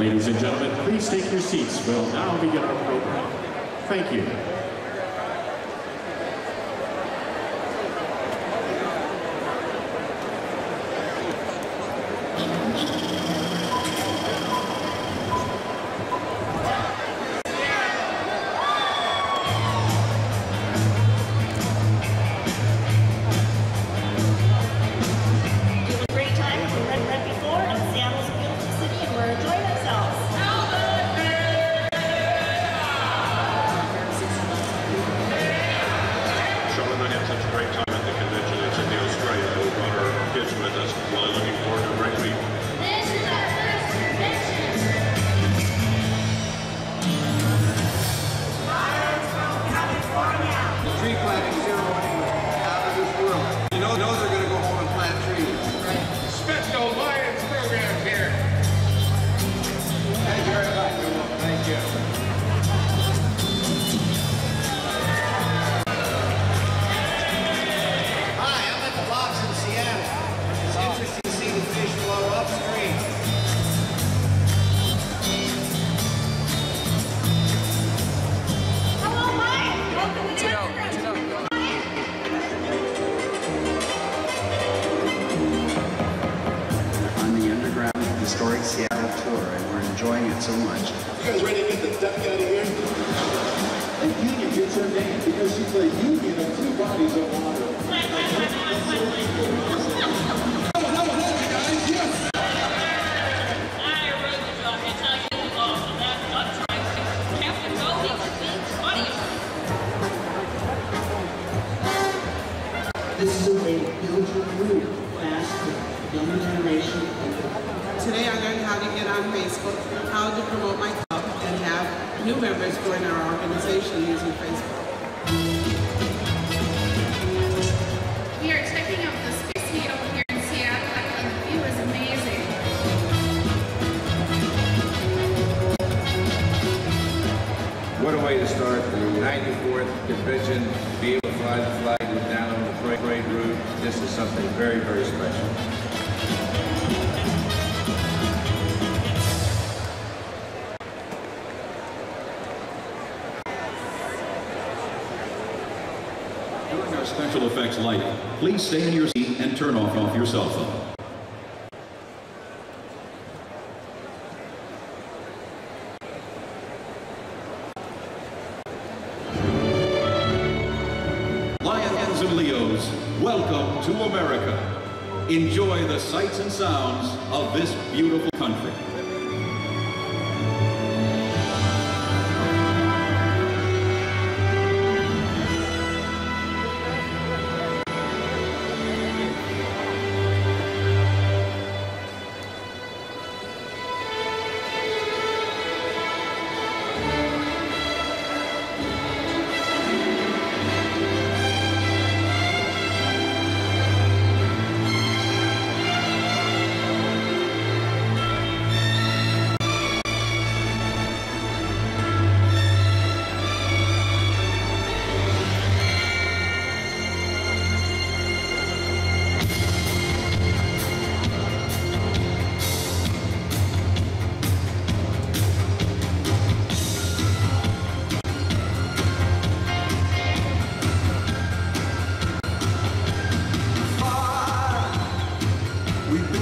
Ladies and gentlemen, please take your seats. We'll now begin our program. Thank you. Historic Seattle tour, and we're enjoying it so much. You guys ready to get the duck out of here? And Union gets her name because she's a union of two bodies of water. This is a way to build your career fast for the younger generation. Today I learned how to get on Facebook, how to promote my club, and have new members join our organization using Facebook. We are checking out the Space Needle here in Seattle, and the view is amazing. What a way to start the 94th convention, be able to fly the flag down on the parade route. This is something very, very special. During our special effects lighting, please stay in your seat and turn off your cell phone. Lions and Leos, welcome to America. Enjoy the sights and sounds of this beautiful country.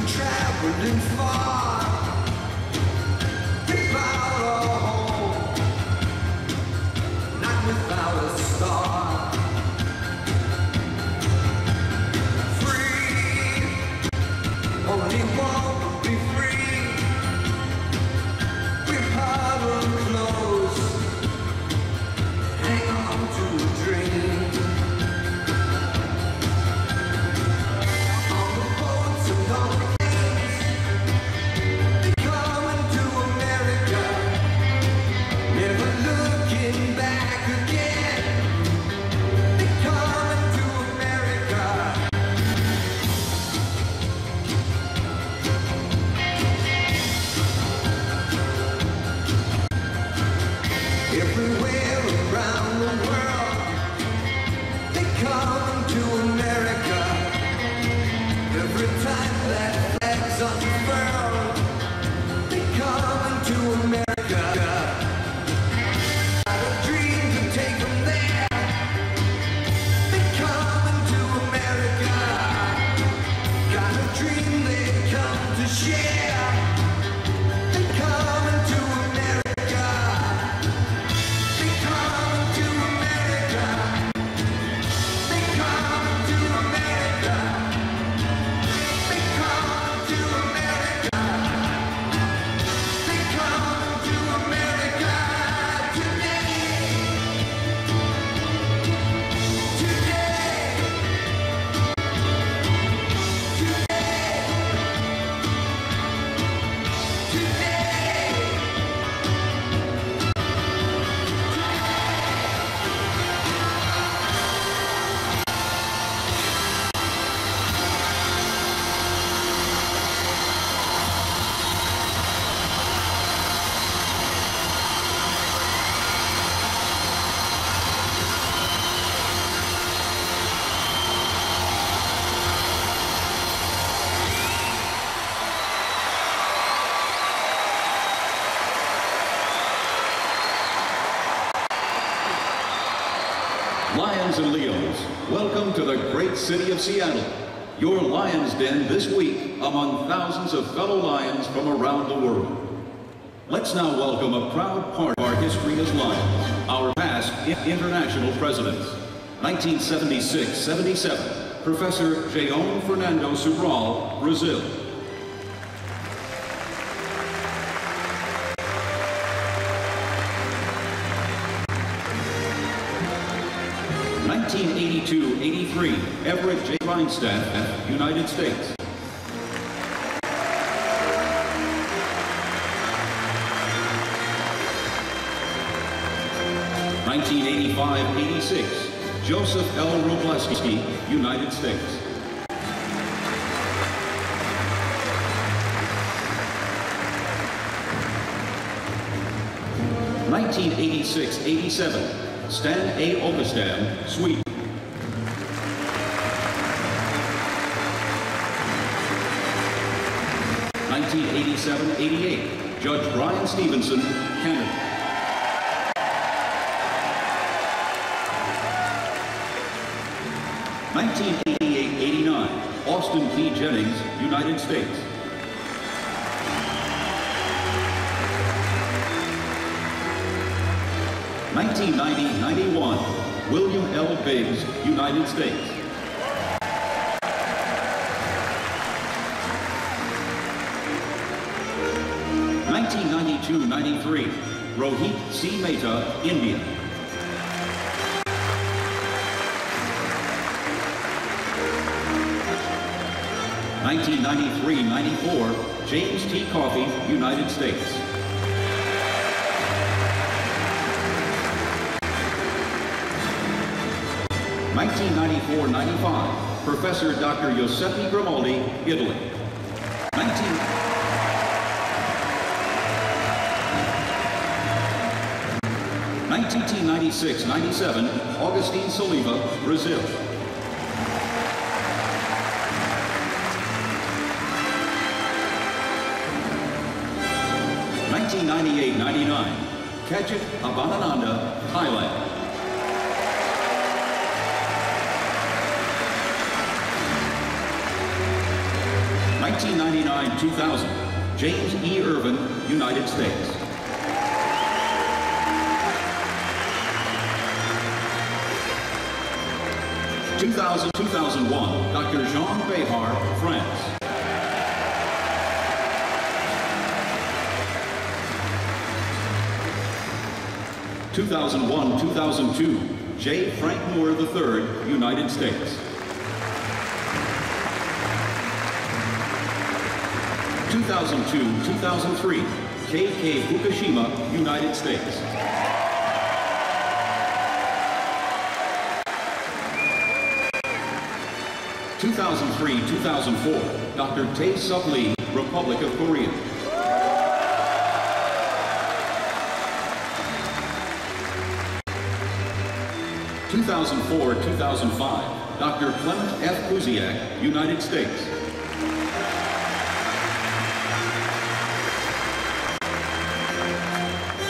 Traveling far, without a home, not without a star. Free, only want to be free. We huddle close, hang on to a dream. On the boats and on the everywhere around the world, they come to America. Every time that flag's unfurled, they come to Lions and Leos, welcome to the great city of Seattle, your Lions Den this week among thousands of fellow Lions from around the world. Let's now welcome a proud part of our history as Lions, our past international presidents. 1976-77, Professor Jean Fernando Sobral, Brazil. 1982-83, Everett J. Reinstadt, United States. 1985-86, Joseph L. Robleski, United States. 1986-87, Stan A. Ågestam, Sweden. 1987-88, Judge Brian Stevenson, Canada. 1988-89, Austin P. Jennings, United States. 1990-91, William L. Biggs, United States. 1992-93, Rohit C. Mehta, India. 1993-94, James T. Coffey, United States. 1994-95, Professor Dr. Giuseppe Grimaldi, Italy. 1996-97, Augustine Saliba, Brazil. 1998-99, Kajit Abanananda, Thailand. 1999-2000, James E. Irvin, United States. 2000-2001, Dr. Jean Behar, France. 2001-2002, J. Frank Moore III, United States. 2002-2003, K.K. Fukushima, United States. 2003-2004, Dr. Tae Suk Lee, Republic of Korea. 2004-2005, Dr. Clement F. Kuziak, United States.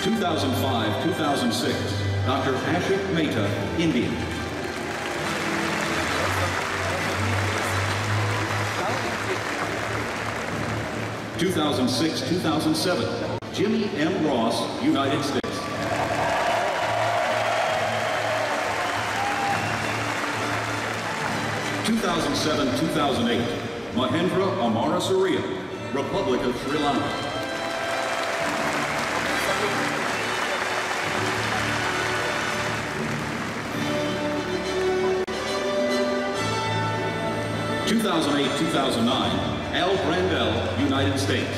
2005-2006, Dr. Ashik Mehta, India. 2006-2007, 2006-2007, Jimmy M. Ross, United States. 2007-2008, Mahendra Amarasuriya, Republic of Sri Lanka. 2008-2009, Al Brandel, United States.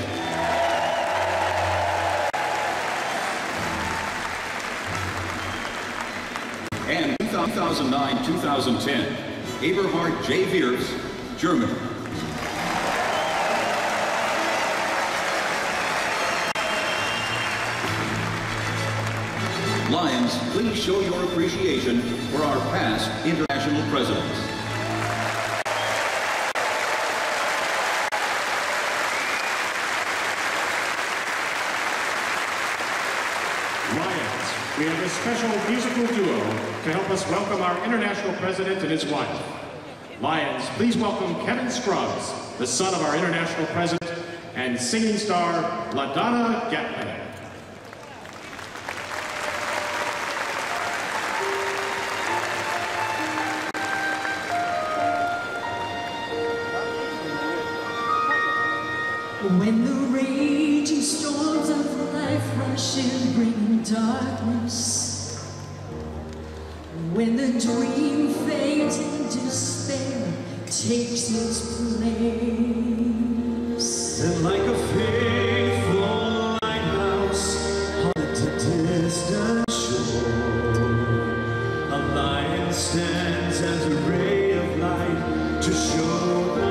And 2009-2010, Eberhard J. Viers, Germany. Lions, please show your appreciation for our past international presidents. Lions, we have a special musical duo to help us welcome our international president and his wife. Lions, please welcome Kevin Scruggs, the son of our international president, and singing star LaDonna Gatlin. When the raging storms of life rush in, bringing darkness, when the dream fades and despair takes its place, And like a faithful lighthouse on a distant shore, a lion stands as a ray of light to show the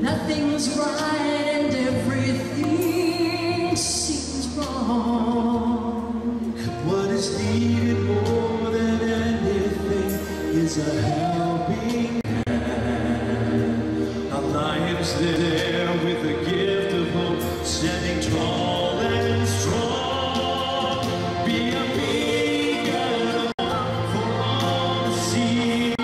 nothing's right and everything seems wrong. what is needed more than anything is a helping hand. Our lives there with the gift of hope, standing tall and strong. Be a beacon of hope for all to see.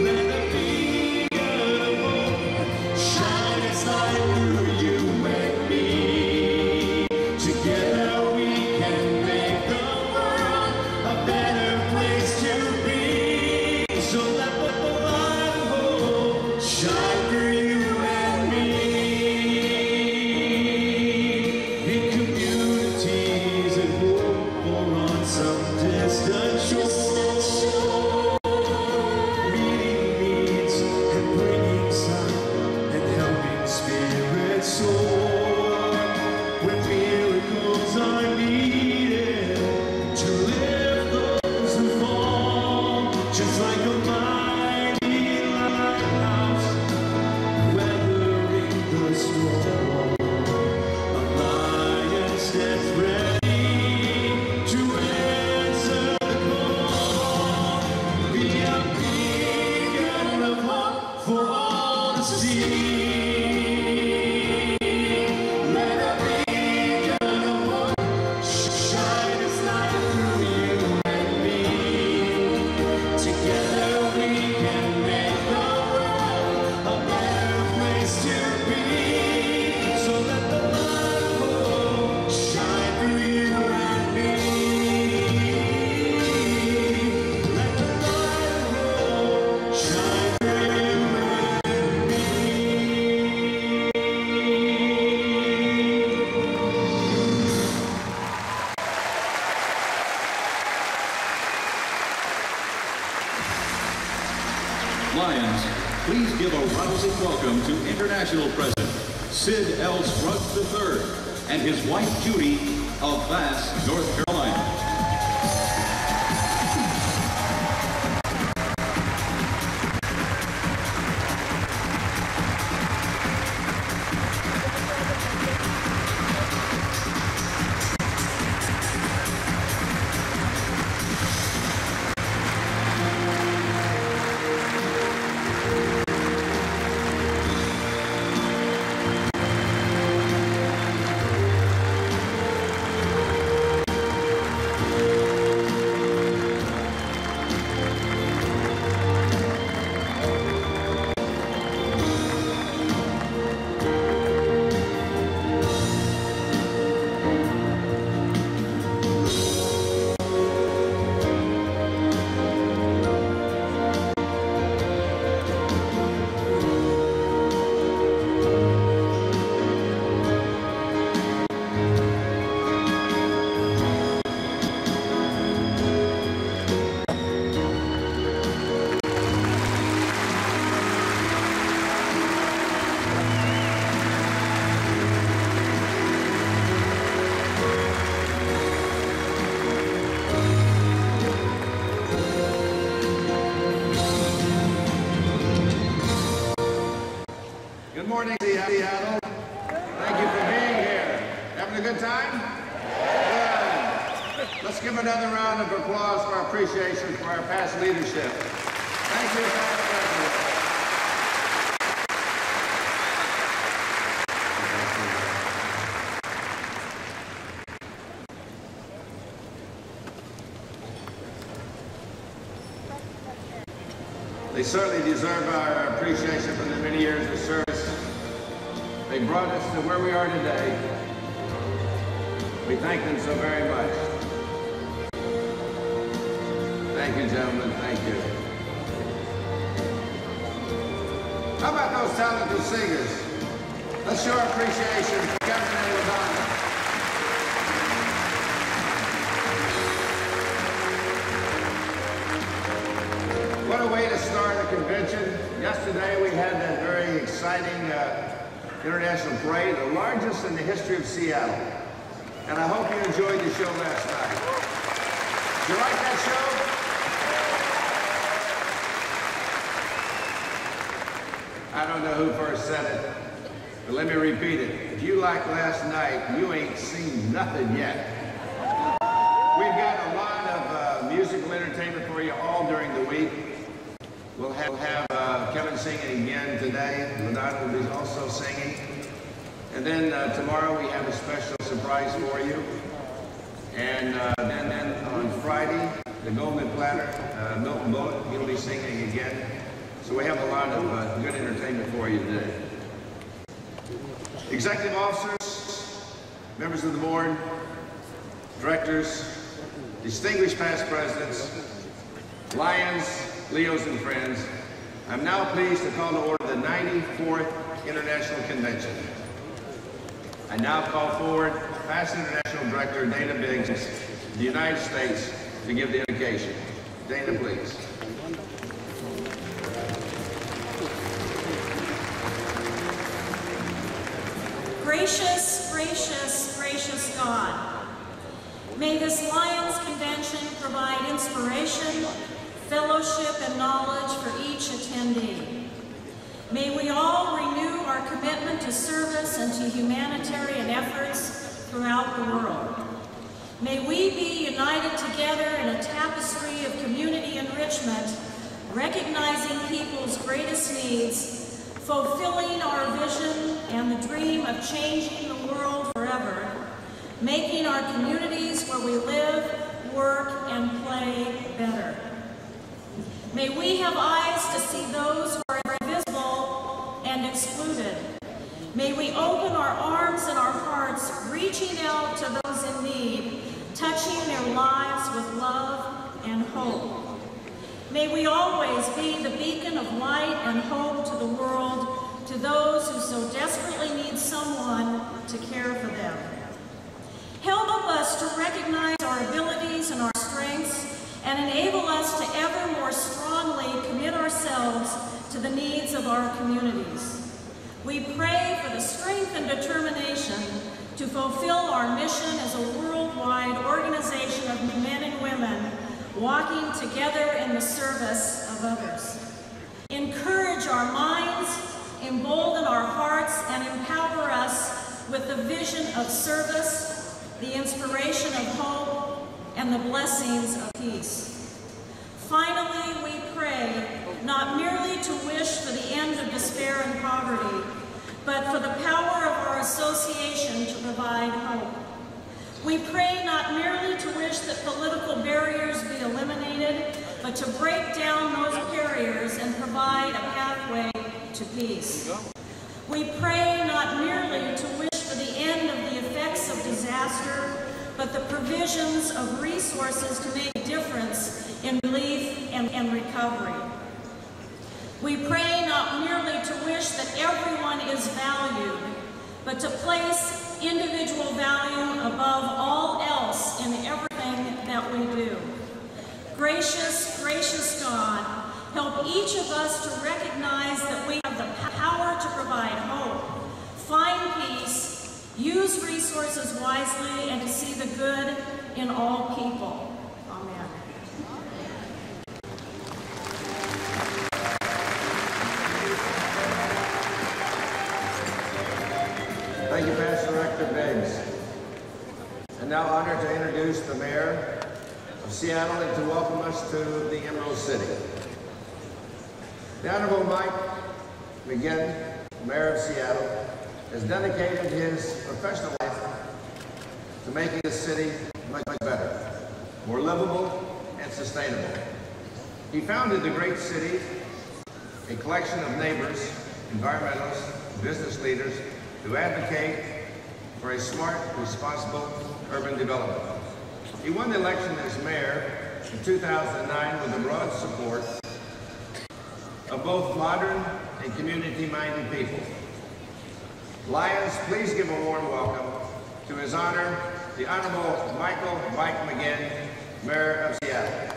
Let the beacon of hope shine its light through you and me. Together we can make the world a better place to be. So let the light of hope shine through you a rousing welcome to International President Sid L. Scruggs III and his wife Judy of Bass, North Carolina. Good morning, Seattle. Thank you for being here. Having a good time? Good. Let's give another round of applause for our appreciation for our past leadership. Thank you, Madam President. They certainly deserve our appreciation for the many years of service. They brought us to where we are today. We thank them so very much. Thank you, gentlemen. Thank you. How about those talented singers? Let's show our appreciation for Kevin and LaDonna. What a way to start a convention. Yesterday we had that very exciting international parade, the largest in the history of Seattle. And I hope you enjoyed the show last night. Did you like that show? I don't know who first said it, but let me repeat it. If you liked last night, you ain't seen nothing yet. We've got a lot of musical entertainment for you all during the week. We'll have Kevin singing again today. LaDonna will be also singing. And then tomorrow we have a special surprise for you. And then on Friday, the Golden Platter, Milton Bullock, he'll be singing again. So we have a lot of good entertainment for you today. Executive officers, members of the board, directors, distinguished past presidents, Lions, Leos, and friends, I'm now pleased to call to order the 94th International Convention. I now call forward past International Director Dana Biggs of the United States to give the invocation. Dana, please. Gracious, gracious, gracious God, may this Lions Convention provide inspiration, fellowship, and knowledge for each attendee. May we all renew our commitment to service and to humanitarian efforts throughout the world. May we be united together in a tapestry of community enrichment, recognizing people's greatest needs, fulfilling our vision and the dream of changing the world forever, making our communities where we live, work, and play better. May we have eyes to see those who are invisible and excluded. May we open our arms and our hearts, reaching out to those in need, touching their lives with love and hope. May we always be the beacon of light and hope to the world, to those who so desperately need someone to care for them. Help us to recognize our abilities and our strengths, and enable us to ever more strongly commit ourselves to the needs of our communities. We pray for the strength and determination to fulfill our mission as a worldwide organization of men and women walking together in the service of others. Encourage our minds, embolden our hearts, and empower us with the vision of service, the inspiration of hope, and the blessings of peace. Finally, we pray not merely to wish for the end of despair and poverty, but for the power of our association to provide hope. We pray not merely to wish that political barriers be eliminated, but to break down those barriers and provide a pathway to peace. We pray not merely to wish for the end of the effects of disaster, but the provisions of resources to make a difference in relief and recovery. We pray not merely to wish that everyone is valued, but to place individual value above all else in everything that we do. Gracious, gracious God, help each of us to recognize that we have the power to provide hope, find peace, use resources wisely, and to see the good in all people. Amen. Thank you, Pastor Rector Biggs. And now honored to introduce the Mayor of Seattle and to welcome us to the Emerald City. The Honorable Mike McGinn, Mayor of Seattle, has dedicated his professional life to making the city much better, more livable and sustainable. He founded the great city, a collection of neighbors, environmentalists, business leaders who advocate for a smart, responsible urban development. He won the election as mayor in 2009 with the broad support of both modern and community-minded people. Lions, please give a warm welcome to His Honor, the Honorable Michael Mike McGinn, Mayor of Seattle.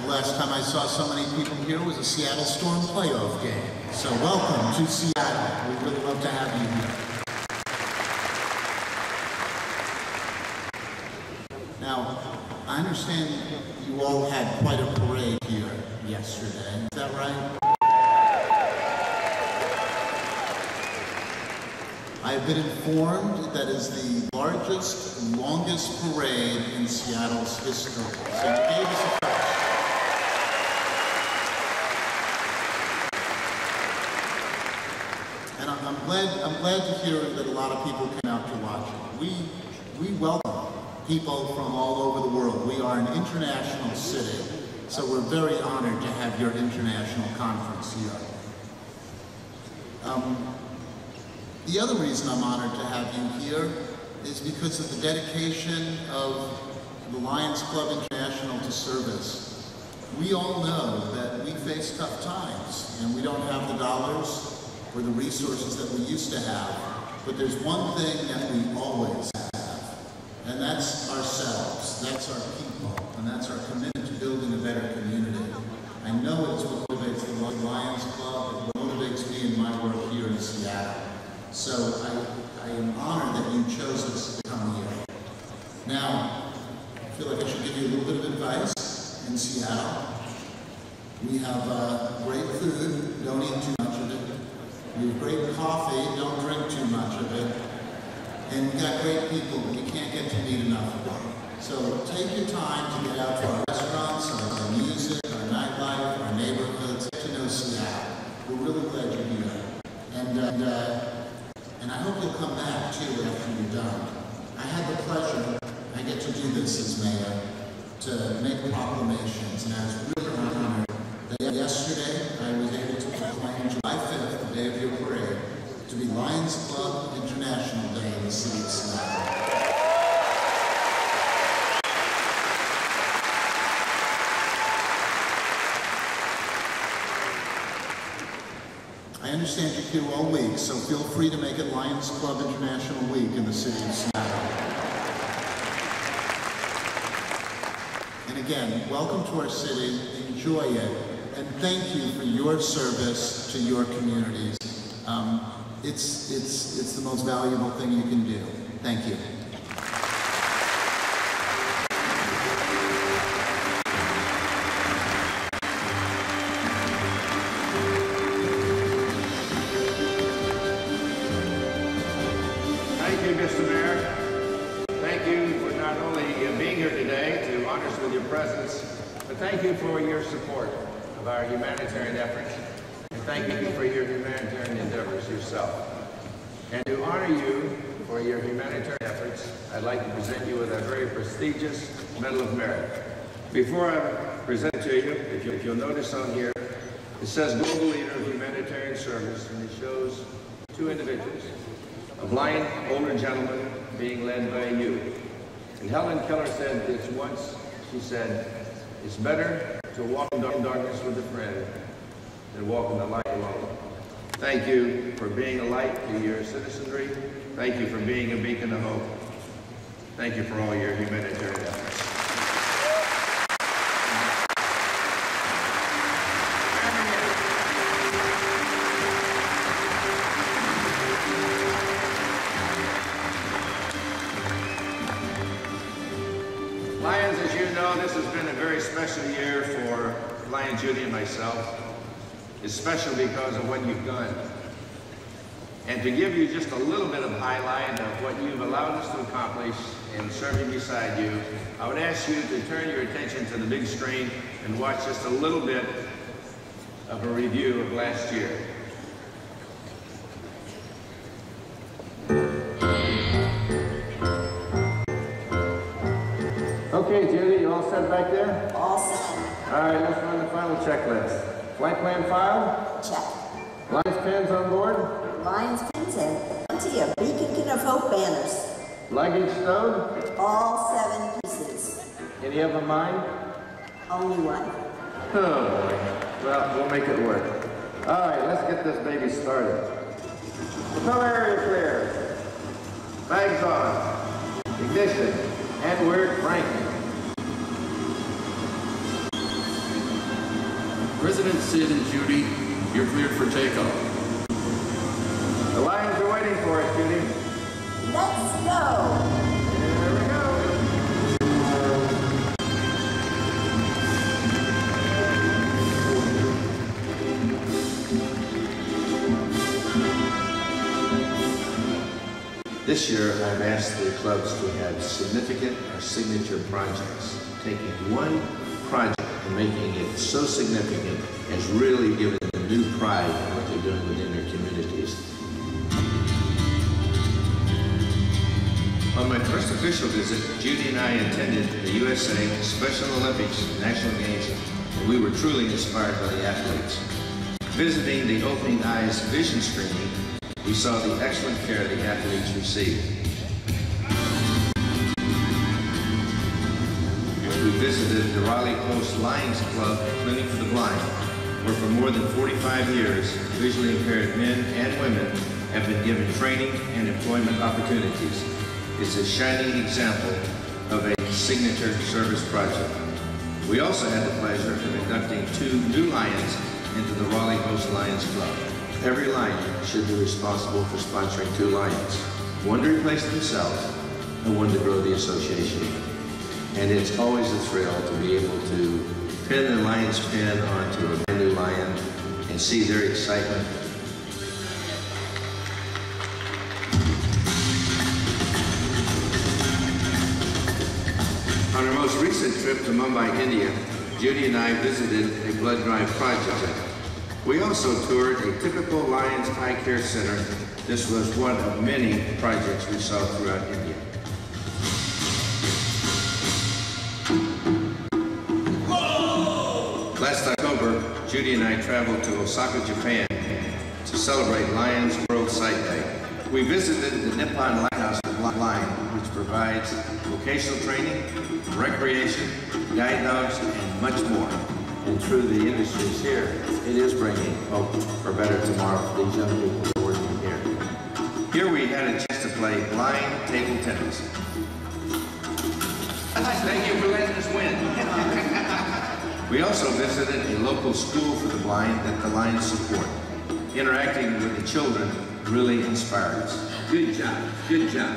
Last time I saw so many people here was a Seattle Storm playoff game. So welcome to Seattle. We'd really love to have you here. Now, I understand you all had quite a parade here yesterday. Is that right? I have been informed that is the largest, longest parade in Seattle's history. So you gave us a clap. And I'm glad to hear that a lot of people came out to watch it. We welcome people from all over the world. We are an international city, so we're very honored to have your international conference here. The other reason I'm honored to have you here is because of the dedication of the Lions Club International to service. We all know that we face tough times and we don't have the dollars or the resources that we used to have, but there's one thing that we always have, and that's ourselves, that's our people, and that's our commitment to building a better community. I know it's what motivates the Lions Club, it motivates me in my work here in Seattle. So I am honored that you chose us to come here. Now, I feel like I should give you a little bit of advice in Seattle. We have great food, don't eat too much of it. We have great coffee, don't drink too much of it. And we got great people, but you can't get to meet enough of them. So take your time to get out to our restaurants, our music, our nightlife, our neighborhoods, get to know Seattle. We're really glad you're here. And I hope you'll come back too after you're done. I had the pleasure, I get to do this as mayor, to make proclamations, and I was really honored that yesterday I was able to proclaim July 5th, the day of your parade, to be Lions Club International Day in the city of Seattle. understand you're here all week, so feel free to make it Lions Club International Week in the city of Seattle. And again, welcome to our city, enjoy it, and thank you for your service to your communities. It's the most valuable thing you can do. Thank you. Thank you, Mr. Mayor. Thank you for not only being here today to honor us with your presence, but thank you for your support of our humanitarian efforts. And thank you for your humanitarian endeavors yourself. And to honor you for your humanitarian efforts, I'd like to present you with a very prestigious Medal of Merit. Before I present it to you, if you'll notice on here, it says Global Leader of Humanitarian Service, and it shows two individuals. A blind older gentleman being led by you. And Helen Keller said this once, she said, it's better to walk in darkness with a friend than walk in the light alone. Thank you for being a light to your citizenry. Thank you for being a beacon of hope. Thank you for all your humanitarian efforts. Lions, as you know, this has been a very special year for Lion Judy and myself. It's special because of what you've done. And to give you just a little bit of highlight of what you've allowed us to accomplish in serving beside you, I would ask you to turn your attention to the big screen and watch just a little bit of a review of last year. Okay, Judy, you all set back there? All set. All right, let's run the final checklist. Flight plan filed? Check. Lions pens on board? Lions pins and plenty of Beacon of Hope banners. Luggage stowed? All 7 pieces. Any of them mine? Only one. Oh boy. Well, we'll make it work. All right, let's get this baby started. Propeller area clear. Bags on. Ignition. And we're cranking. President Sid and Judy, you're cleared for takeoff. The Lions are waiting for us, Judy. Let's go. There we go. This year, I've asked the clubs to have significant or signature projects, taking one project and making it so significant as really giving them new pride in what they're doing within their communities. On my first official visit, Judy and I attended the USA Special Olympics National Games, and we were truly inspired by the athletes. Visiting the Opening Eyes vision screening, we saw the excellent care the athletes received. We visited the Raleigh Coast Lions Club Clinic for the Blind, where for more than 45 years, visually impaired men and women have been given training and employment opportunities. It's a shining example of a signature service project. We also had the pleasure of inducting 2 new Lions into the Raleigh Coast Lions Club. Every Lion should be responsible for sponsoring 2 Lions, one to replace themselves and one to grow the association. And it's always a thrill to be able to pin the Lion's pin onto a brand new Lion and see their excitement. On our most recent trip to Mumbai, India, Judy and I visited a blood drive project. We also toured a typical Lions Eye Care Center. This was one of many projects we saw throughout India. Whoa! Last October, Judy and I traveled to Osaka, Japan to celebrate Lions World Sight Day. We visited the Nippon Lighthouse Line, which provides vocational training, recreation, guide dogs, and much more. and through the industries here, it is bringing hope for a better tomorrow for these young people who are working here. Here we had a chance to play blind table tennis. Thank you for letting us win. We also visited a local school for the blind that the Lions support. Interacting with the children really inspired us. Good job, good job.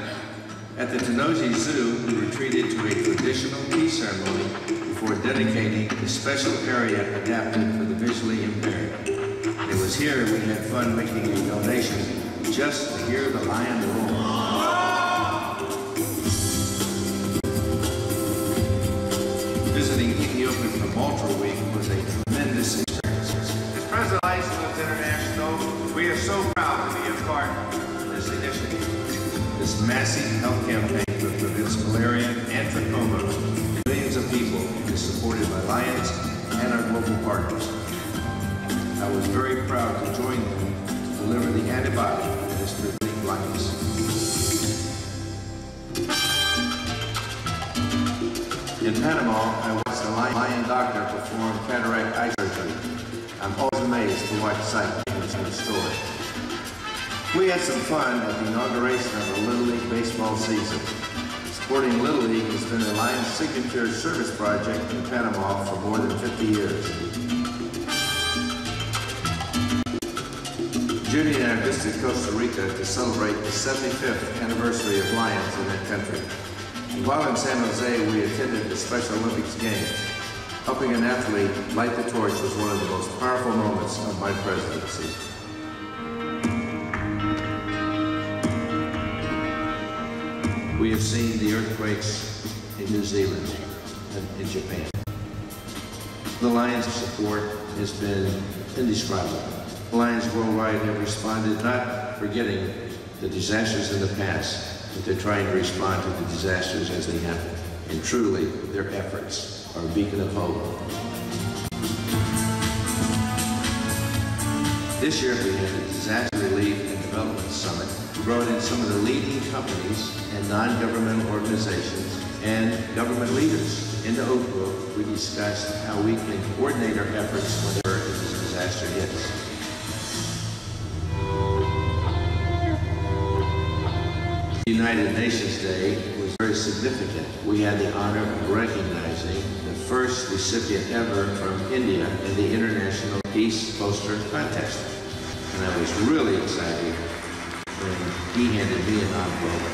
At the Tennessee Zoo, we retreated to a traditional tea ceremony before dedicating a special area adapted for the visually impaired. It was here we had fun making a donation just to hear the lion roar. Visiting Ethiopia for Malta Week was a tremendous experience. As President of Lions International, we are so proud to be a part of this initiative. This massive health campaign that prevents malaria and trachoma to millions of people is supported by Lions and our global partners. I was very proud to join them to deliver the antibiotic that is preventing blindness. In Panama, I watched a lion doctor perform cataract eye surgery. I'm always amazed to watch sight in the story. We had some fun at the inauguration of the Little League baseball season. Supporting Little League has been the Lions' signature service project in Panama for more than 50 years. Judy and I visited Costa Rica to celebrate the 75th anniversary of Lions in that country. And while in San Jose, we attended the Special Olympics Games. Helping an athlete light the torch was one of the most powerful moments of my presidency. We have seen the earthquakes in New Zealand and in Japan. The Lions' support has been indescribable. The Lions worldwide have responded, not forgetting the disasters in the past, but they're trying to respond to the disasters as they happen. And truly, their efforts are a beacon of hope. This year we had a Disaster Relief and Development Summit. We brought in some of the leading companies and non-governmental organizations and government leaders. In the Oak Book, we discussed how we can coordinate our efforts whenever a disaster hits. United Nations Day was very significant. We had the honor of recognizing the first recipient ever from India in the International Peace Poster Contest. And I was really excited when he handed me an envelope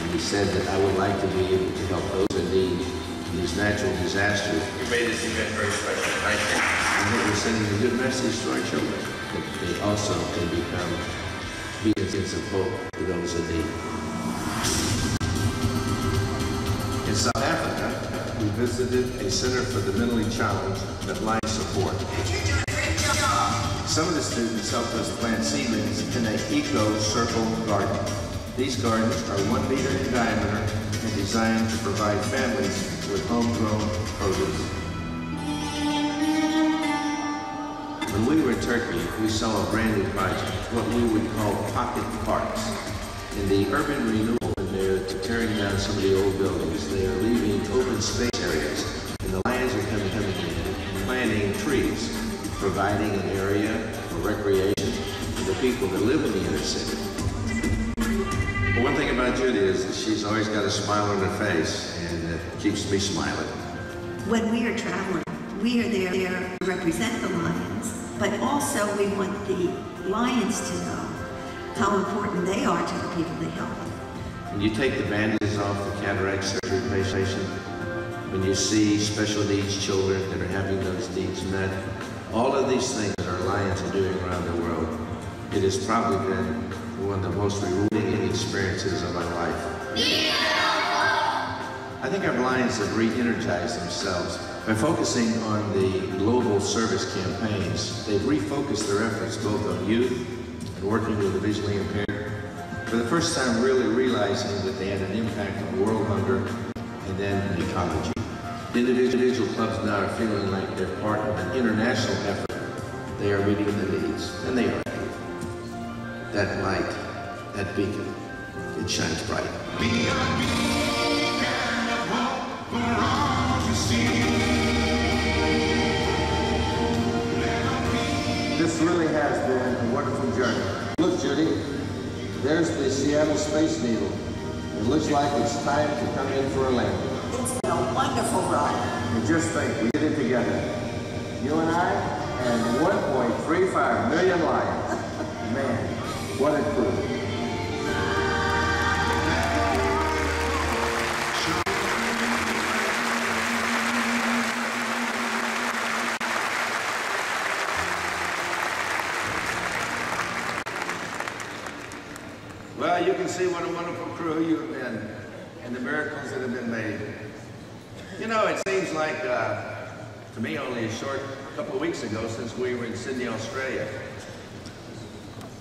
and he said that I would like to be able to help those in need in these natural disasters. You made this event very special. Thank you. I think we're sending a good message to our children that they also can become beacons of hope for those in need. In South Africa, we visited a center for the mentally challenged that Lions support. Some of the students helped us plant seedlings in an eco-circle garden. These gardens are 1 meter in diameter and designed to provide families with homegrown produce. When we were in Turkey, we saw a brand new project, what we would call pocket parks. In the urban renewal, they're tearing down some of the old buildings. They are leaving open space areas, and the Lions are coming in and planting trees, providing an area for recreation for the people that live in the inner city. But one thing about Judy is that she's always got a smile on her face, and it keeps me smiling. When we are traveling, we are there to represent the Lions, but also we want the Lions to know how important they are to the people they help. When you take the bandages off the cataract surgery patient, when you see special needs children that are having those needs met, all of these things that our Lions are doing around the world, it has probably been one of the most rewarding experiences of my life. I think our Lions have re-energized themselves. By focusing on the global service campaigns, they've refocused their efforts both on youth and working with the visually impaired. For the first time really realizing that they had an impact on world hunger and then ecology. Individual clubs now are feeling like they're part of an international effort. They are meeting the needs, and they are. That light, that beacon, it shines bright. We are a beacon of hope for all to see. This really has been a wonderful journey. Look, Judy, there's the Seattle Space Needle. It looks like it's time to come in for a landing. It's been a wonderful ride. And just think, we did it together. You and I, and 1.35 million lions. Man, what a crew. Well, you can see what a wonderful crew you've been and the miracles that have been made. You know, it seems like, to me, only a short couple of weeks ago since we were in Sydney, Australia.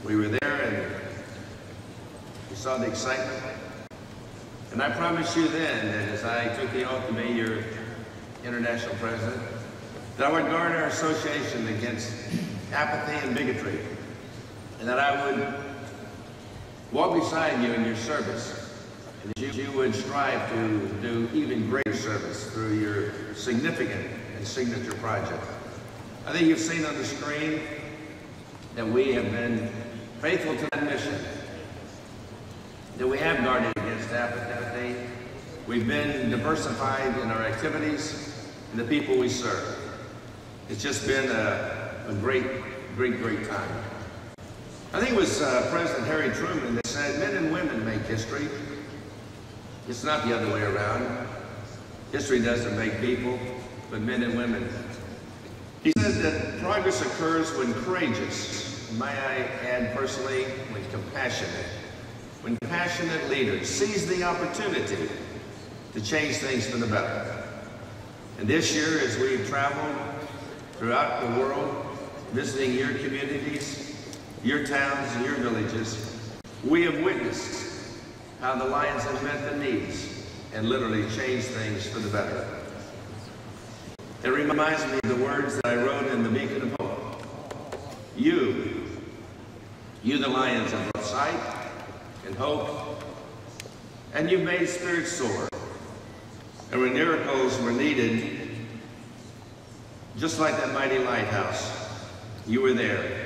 We were there and we saw the excitement. And I promised you then that as I took the oath to be your international president, that I would guard our association against apathy and bigotry, and that I would walk beside you in your service, and that you would strive to do even greater service through your significant and signature project. I think you've seen on the screen that we have been faithful to that mission, that we have guarded against apathy. We've been diversified in our activities and the people we serve. It's just been a great time. I think it was President Harry Truman that said, men and women make history. It's not the other way around. History doesn't make people, but men and women. He said that progress occurs when courageous, may I add personally, when compassionate leaders seize the opportunity to change things for the better. And this year, as we've traveled throughout the world, visiting your communities, your towns and your villages, we have witnessed how the Lions have met the needs and literally changed things for the better. It reminds me of the words that I wrote in the Beacon of Hope. You the Lions have brought sight and hope, and you've made spirits soar. And when miracles were needed, just like that mighty lighthouse, you were there.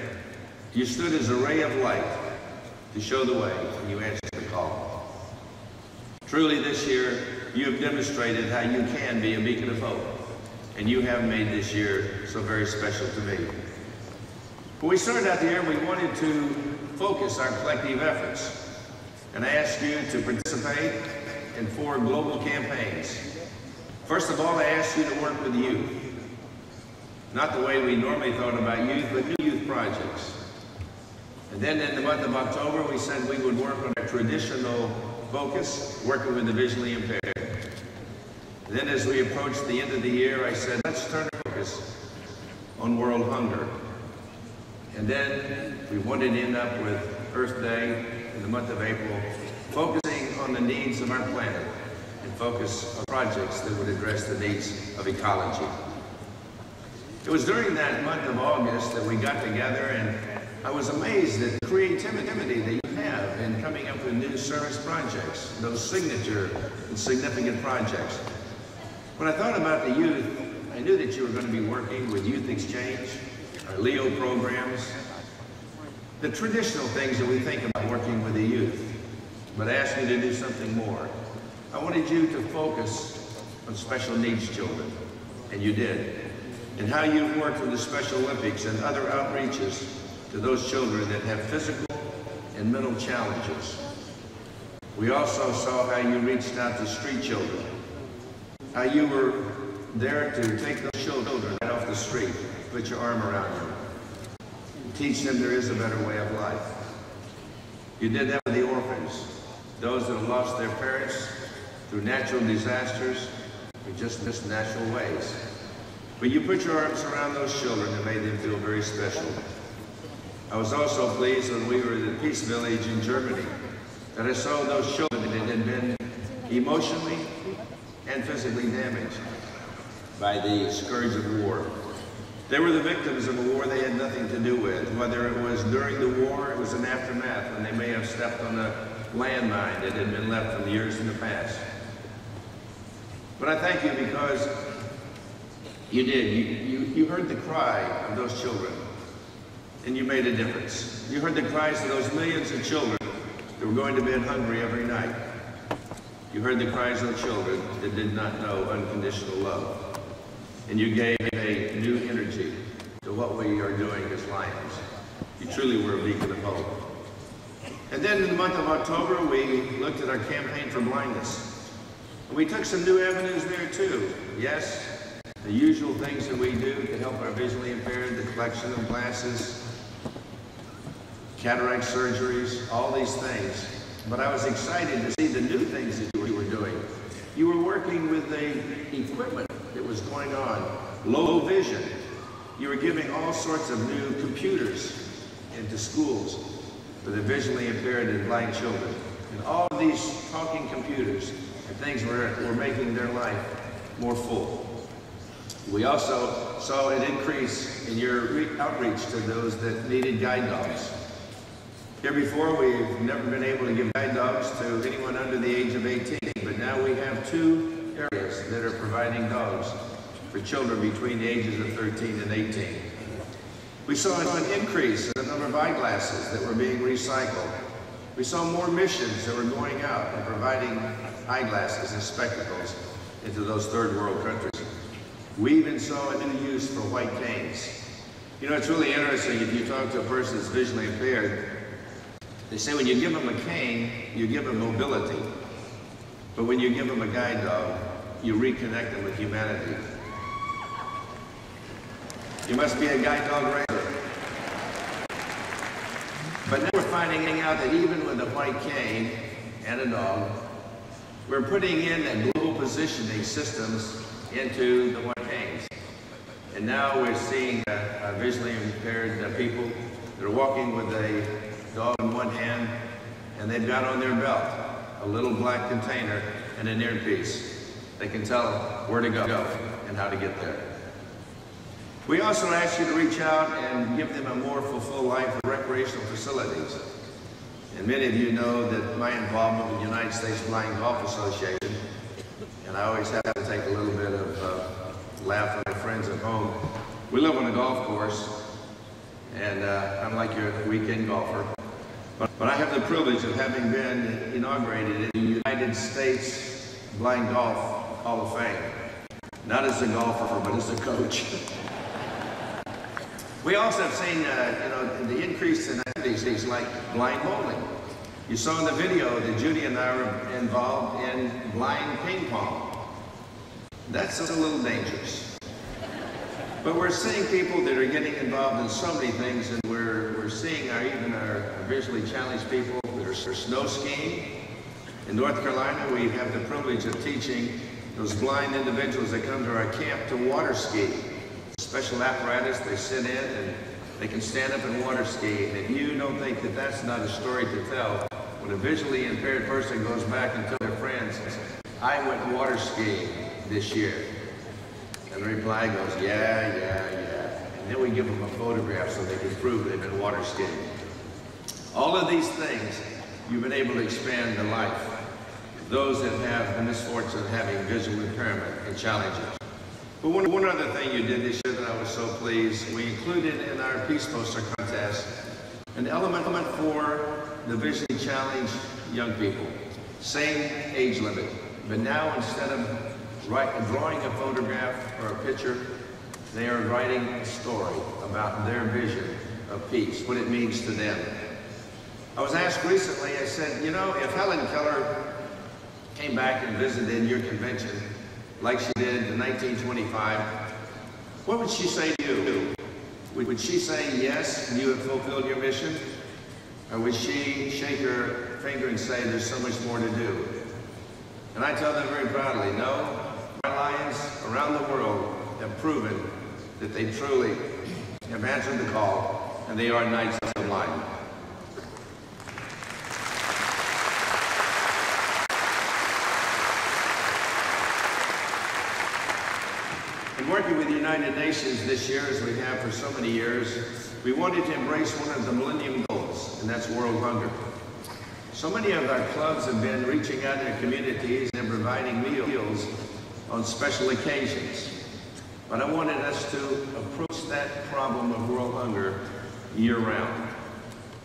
You stood as a ray of light to show the way, and you answered the call. Truly this year, you have demonstrated how you can be a beacon of hope, and you have made this year so very special to me. When we started out the year, we wanted to focus our collective efforts, and I asked you to participate in 4 global campaigns. First of all, I asked you to work with youth. Not the way we normally thought about youth, but new youth projects. And then in the month of October, we said we would work on a traditional focus, working with the visually impaired. And then as we approached the end of the year, I said, let's turn our focus on world hunger. And then we wanted to end up with Earth Day in the month of April, focusing on the needs of our planet and focus on projects that would address the needs of ecology. It was during that month of August that we got together, and I was amazed at the creativity that you have in coming up with new service projects, those signature and significant projects. When I thought about the youth, I knew that you were going to be working with Youth Exchange, our LEO programs, the traditional things that we think about working with the youth. But I asked you to do something more. I wanted you to focus on special needs children, and you did. And how you've worked with the Special Olympics and other outreaches to those children that have physical and mental challenges. We also saw how you reached out to street children, how you were there to take those children right off the street, put your arm around them, and teach them there is a better way of life. You did that with the orphans, those that have lost their parents through natural disasters or just natural ways. But you put your arms around those children and made them feel very special. I was also pleased when we were at the Peace Village in Germany that I saw those children that had been emotionally and physically damaged by the scourge of war. They were the victims of a war they had nothing to do with. Whether it was during the war, it was an aftermath when they may have stepped on a landmine that had been left from years in the past. But I thank you because you did. You heard the cry of those children. and you made a difference. You heard the cries of those millions of children that were going to bed hungry every night. You heard the cries of children that did not know unconditional love. And you gave a new energy to what we are doing as Lions. You truly were a beacon of hope. And then in the month of October, we looked at our campaign for blindness. And we took some new avenues there too. Yes, the usual things that we do to help our visually impaired, the collection of glasses, cataract surgeries, all these things. But I was excited to see the new things that you were doing. You were working with the equipment that was going on, low vision. You were giving all sorts of new computers into schools for the visually impaired and blind children. And all of these talking computers and things were making their life more full. We also saw an increase in your outreach to those that needed guide dogs. Here before, we've never been able to give guide dogs to anyone under the age of 18, but now we have 2 areas that are providing dogs for children between the ages of 13 and 18. We saw an increase in the number of eyeglasses that were being recycled. We saw more missions that were going out and providing eyeglasses and spectacles into those third world countries. We even saw a new use for white canes. You know, it's really interesting if you talk to a person that's visually impaired. They say when you give them a cane, you give them mobility. But when you give them a guide dog, you reconnect them with humanity. You must be a guide dog raider. But now we're finding out that even with a white cane and a dog, we're putting in that global positioning systems into the white canes. And now we're seeing visually impaired people that are walking with a dog in one hand, and they've got on their belt a little black container and an earpiece. They can tell where to go and how to get there. We also ask you to reach out and give them a more fulfilled life of recreational facilities. And many of you know that my involvement with the United States Blind Golf Association, and I always have to take a little bit of laugh at my friends at home. We live on a golf course, and I'm like your weekend golfer. But I have the privilege of having been inaugurated in the United States Blind Golf Hall of Fame. Not as a golfer, but as a coach. We also have seen, the increase in activities like blind bowling. You saw in the video that Judy and I were involved in blind ping pong. That's a little dangerous. But we're seeing people that are getting involved in so many things, and we're seeing even our visually challenged people that are snow skiing. In North Carolina, we have the privilege of teaching those blind individuals that come to our camp to water ski. Special apparatus, they sit in and they can stand up and water ski. And if you don't think that that's not a story to tell, when a visually impaired person goes back and tells their friends, I went water skiing this year. And the reply goes, yeah. And then we give them a photograph so they can prove they've been water skiing. All of these things, you've been able to expand the life of those that have the misfortune of having visual impairment and challenges. But one other thing you did this year that I was so pleased, we included in our Peace Poster contest an element for the visually challenged young people. Same age limit, but now instead of drawing a photograph or a picture, they are writing a story about their vision of peace, what it means to them. I was asked recently, I said, you know, if Helen Keller came back and visited your convention like she did in 1925, what would she say to you? Would she say, yes, you have fulfilled your mission? Or would she shake her finger and say, there's so much more to do? And I tell them very proudly, no, my Lions around the world have proven that they truly have answered the call, and they are Knights of the Lion. In working with the United Nations this year, as we have for so many years, we wanted to embrace one of the Millennium Goals, and that's world hunger. So many of our clubs have been reaching out in their communities and providing meals on special occasions. But I wanted us to approach that problem of world hunger year-round.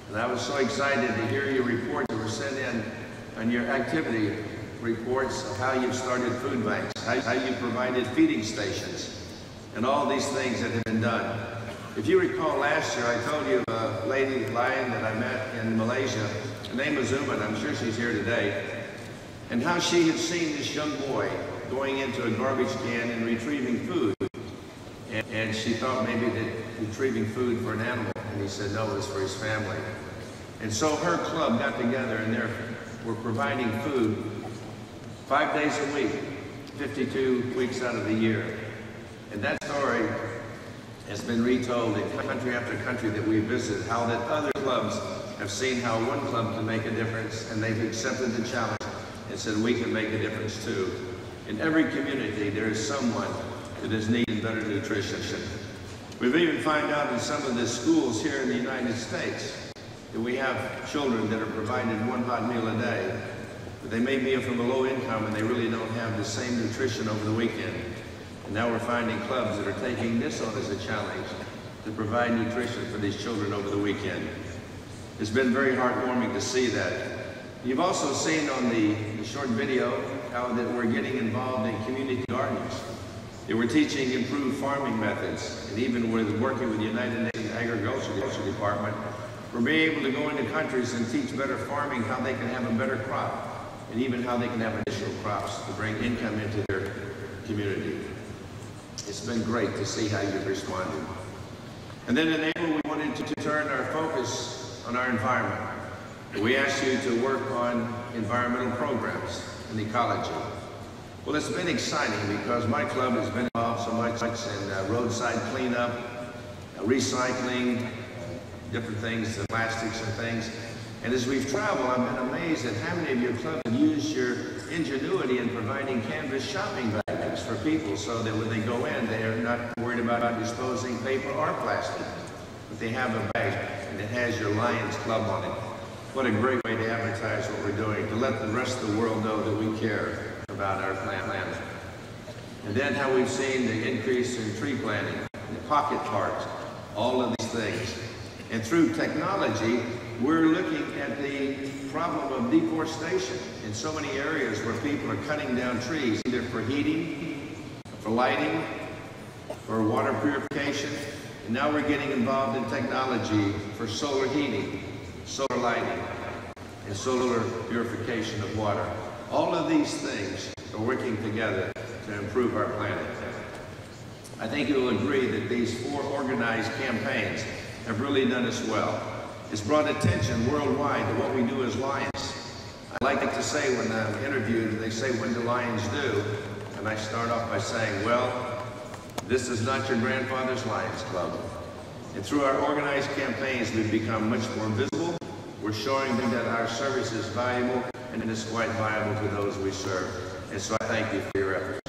And I was so excited to hear your reports that were sent in on your activity reports of how you've started food banks, how you provided feeding stations, and all these things that have been done. If you recall last year, I told you a lady lion that I met in Malaysia, her name was Uma, and I'm sure she's here today, and how she had seen this young boy going into a garbage can and retrieving food. And she thought maybe that retrieving food for an animal, and he said no, it was for his family. And so her club got together and they were providing food 5 days a week, 52 weeks out of the year. And that story has been retold in country after country that we visited, how that other clubs have seen how one club can make a difference, and they've accepted the challenge and said we can make a difference too. In every community there is someone that is needing better nutrition. We've even found out in some of the schools here in the United States that we have children that are provided one hot meal a day, but they may be from a low income and they really don't have the same nutrition over the weekend. And now we're finding clubs that are taking this on as a challenge to provide nutrition for these children over the weekend. It's been very heartwarming to see that. You've also seen on the short video how that we're getting involved in community gardens. That we're teaching improved farming methods, and even with working with the United Nations Agriculture Department, we're being able to go into countries and teach better farming, how they can have a better crop, and even how they can have additional crops to bring income into their community. It's been great to see how you've responded. And then in April, we wanted to turn our focus on our environment. We asked you to work on environmental programs and ecology. Well, it's been exciting because my club has been involved so much in roadside cleanup, recycling, different things, plastics and things. And as we've traveled, I've been amazed at how many of your clubs have used your ingenuity in providing canvas shopping bags for people so that when they go in, they are not worried about disposing paper or plastic. But they have a bag and it has your Lions Club on it. What a great way to advertise what we're doing, to let the rest of the world know that we care about our planet. And then how we've seen the increase in tree planting, the pocket parks, all of these things. And through technology, we're looking at the problem of deforestation in so many areas where people are cutting down trees, either for heating, for lighting, for water purification. And now we're getting involved in technology for solar heating, solar lighting, and solar purification of water. All of these things are working together to improve our planet. I think you will agree that these 4 organized campaigns have really done us well. It's brought attention worldwide to what we do as Lions. I like it to say when I'm interviewed, they say, "When do Lions do?" And I start off by saying, well, this is not your grandfather's Lions Club. And through our organized campaigns, we've become much more visible. We're showing them that our service is valuable and it is quite viable to those we serve. And so I thank you for your efforts.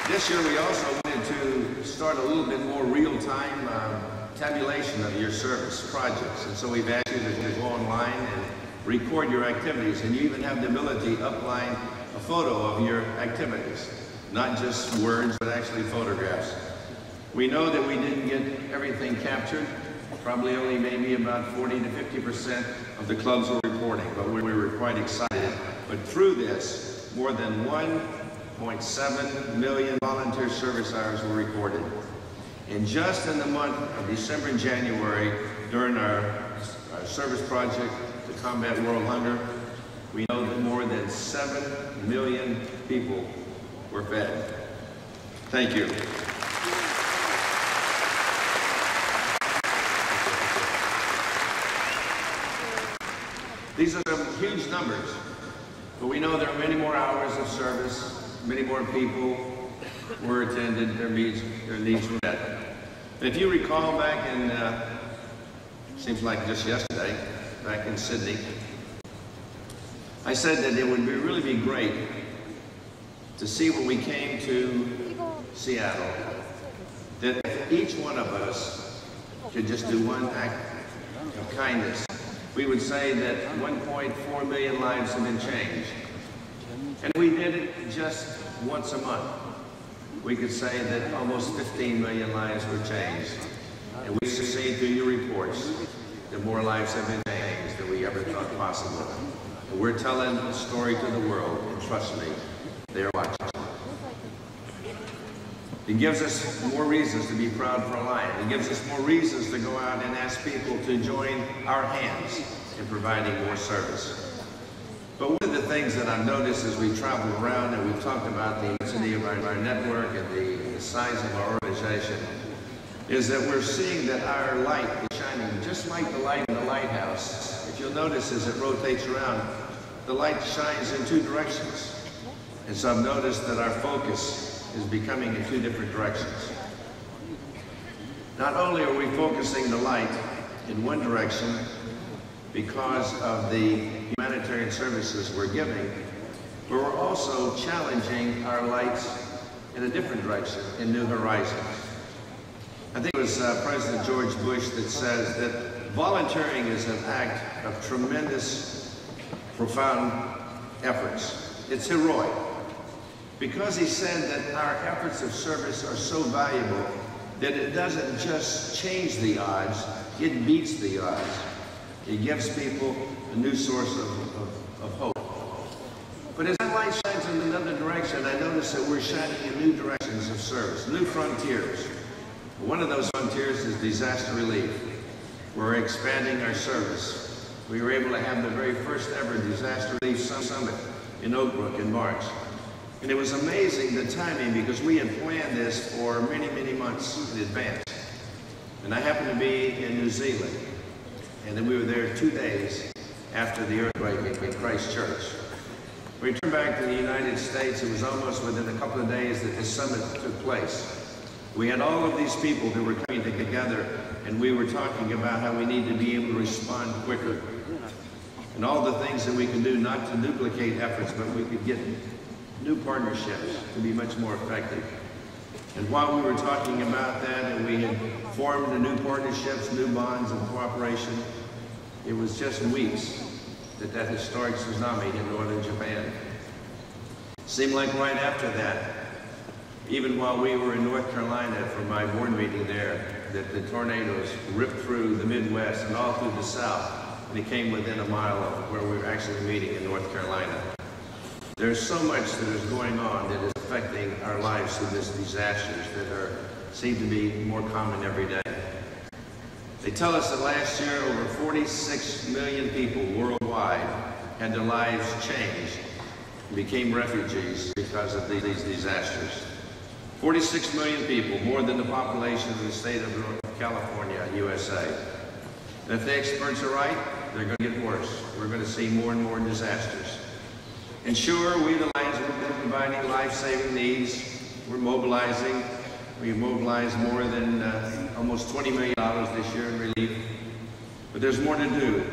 This year we also wanted to start a little bit more real-time tabulation of your service projects. And so we've asked you to go online and record your activities. And you even have the ability to upline a photo of your activities. Not just words, but actually photographs. We know that we didn't get everything captured. Probably only maybe about 40 to 50% of the clubs were reporting, but we were quite excited. But through this, more than 1.7 million volunteer service hours were recorded. And just in the month of December and January, during our service project to combat world hunger, we know that more than 7 million people were fed. Thank you. These are some huge numbers, but we know there are many more hours of service, many more people were attended, their needs were met. And if you recall back in, seems like just yesterday, back in Sydney, I said that it would really be great to see when we came to Seattle, that if each one of us could just do one act of kindness, we would say that 1.4 million lives have been changed. And we did it just once a month, we could say that almost 15 million lives were changed. And we've seen through your reports that more lives have been changed than we ever thought possible. And we're telling the story to the world, and trust me, they're watching. It gives us more reasons to be proud for Lion. It gives us more reasons to go out and ask people to join our hands in providing more service. But one of the things that I've noticed as we travel around and we've talked about the immensity of our network and the size of our organization is that we're seeing that our light is shining just like the light in the lighthouse. If you'll notice as it rotates around, the light shines in two directions. And so I've noticed that our focus is becoming in two different directions. Not only are we focusing the light in one direction because of the humanitarian services we're giving, but we're also challenging our lights in a different direction, in new horizons. I think it was President George Bush that says that volunteering is an act of tremendous, profound efforts. It's heroic. Because he said that our efforts of service are so valuable that it doesn't just change the odds, it beats the odds. It gives people a new source of hope. But as that light shines in another direction, I notice that we're shining in new directions of service, new frontiers. One of those frontiers is disaster relief. We're expanding our service. We were able to have the very first ever disaster relief summit in Oak Brook in March. And it was amazing the timing because we had planned this for many, many months in advance. And I happened to be in New Zealand. And then we were there 2 days after the earthquake in Christchurch. When we returned back to the United States, it was almost within a couple of days that this summit took place. We had all of these people who were coming together, and we were talking about how we need to be able to respond quicker. And all the things that we can do, not to duplicate efforts, but we could get new partnerships to be much more effective. And while we were talking about that and we had formed the new partnerships, new bonds of cooperation, it was just weeks that historic tsunami hit northern Japan. It seemed like right after that, even while we were in North Carolina for my board meeting there, that the tornadoes ripped through the Midwest and all through the South, and it came within a mile of where we were actually meeting in North Carolina. There's so much that is going on that is affecting our lives through these disasters that seem to be more common every day. They tell us that last year over 46 million people worldwide had their lives changed and became refugees because of these disasters. 46 million people, more than the population of the state of California, USA. And if the experts are right, they're going to get worse. We're going to see more and more disasters. And sure, we the Lions have been providing life-saving needs. We're mobilizing. We've mobilized more than almost $20 million this year in relief. But there's more to do.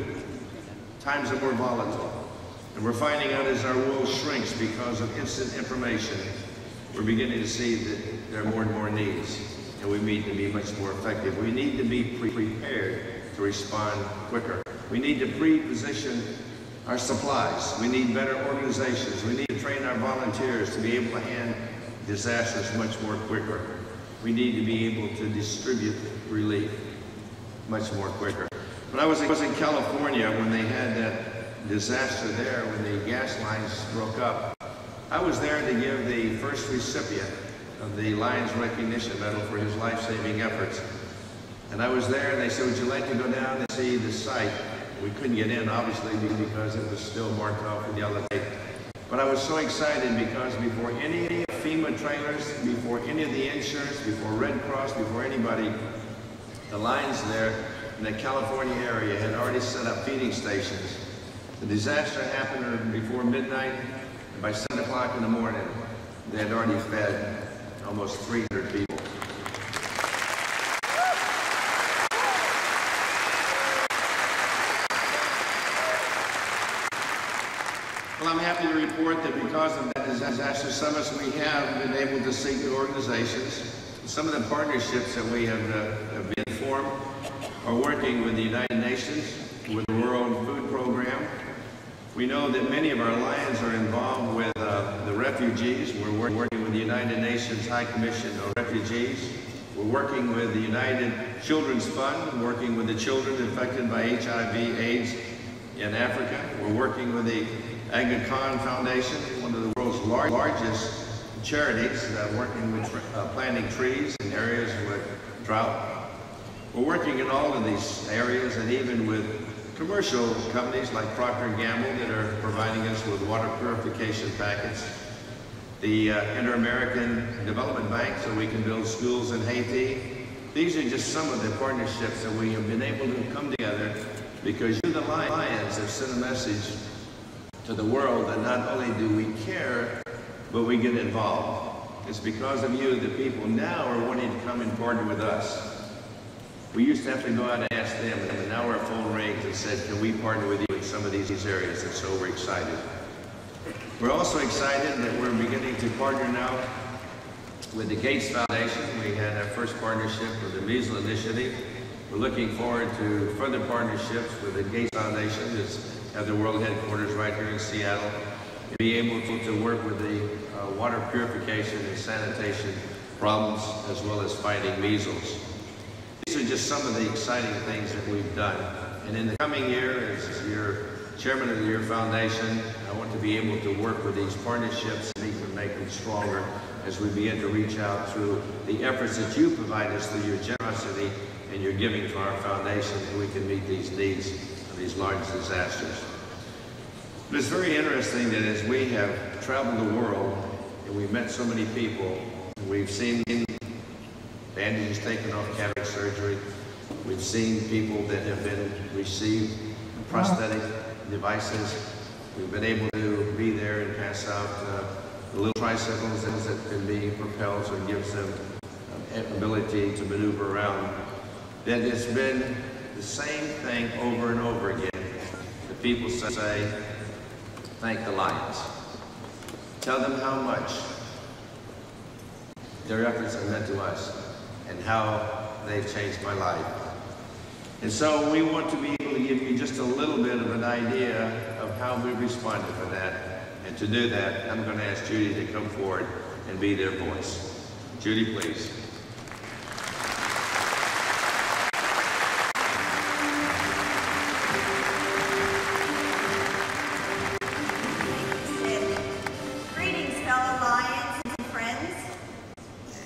Times are more volatile. And we're finding out as our world shrinks because of instant information, we're beginning to see that there are more and more needs. And we need to be much more effective. We need to be prepared to respond quicker. We need to pre-position our supplies. We need better organizations. We need to train our volunteers to be able to hand disasters much more quicker. We need to be able to distribute relief much more quicker. When I was in California, when they had that disaster there, when the gas lines broke up, I was there to give the first recipient of the Lions Recognition Medal for his life-saving efforts. And I was there and they said, would you like to go down and see the site? We couldn't get in, obviously, because it was still marked off with yellow tape. But I was so excited because before any FEMA trailers, before any of the insurance, before Red Cross, before anybody, the Lions there in the California area had already set up feeding stations. The disaster happened before midnight, and by 7 o'clock in the morning, they had already fed almost 300 people. Well, I'm happy to report that because of that disaster summits, we have been able to seek new organizations. Some of the partnerships that we have been formed are working with the United Nations, with the World Food Program, We know that many of our Lions are involved with the refugees. We're working with the United Nations High Commission on Refugees. We're working with the United Children's Fund, working with the children affected by HIV/AIDS in Africa. We're working with the Aga Khan Foundation, one of the world's largest charities, working with planting trees in areas with drought. We're working in all of these areas, and even with commercial companies like Procter & Gamble that are providing us with water purification packets. The Inter-American Development Bank, so we can build schools in Haiti. These are just some of the partnerships that we have been able to come together because you, the Lions, have sent a message to the world that not only do we care, but we get involved. It's because of you that people now are wanting to come and partner with us. We used to have to go out and ask them, and now our phone rings and said, can we partner with you in some of these areas? And so we're excited. We're also excited that we're beginning to partner now with the Gates Foundation. We had our first partnership with the Measles Initiative. We're looking forward to further partnerships with the Gates Foundation, who's at the world headquarters right here in Seattle, and be able to work with the water purification and sanitation problems, as well as fighting measles. These are just some of the exciting things that we've done. And in the coming year, as your chairman of your foundation, I want to be able to work with these partnerships and even make them stronger as we begin to reach out through the efforts that you provide us through your generosity and your giving to our foundation, and we can meet these needs of these large disasters. But it's very interesting that as we have traveled the world and we've met so many people, and we've seen bandages taken off cataract surgery, we've seen people that have received prosthetic devices. We've been able to be there and pass out the little tricycles that can be propelled, so it gives them ability to maneuver around. That it's been the same thing over and over again. The people say, thank the Lions. Tell them how much their efforts have meant to us and how they've changed my life. And so we want to be able to give you just a little bit of an idea of how we responded to that. And to do that, I'm going to ask Judy to come forward and be their voice. Judy, please. Greetings, fellow Lions and friends.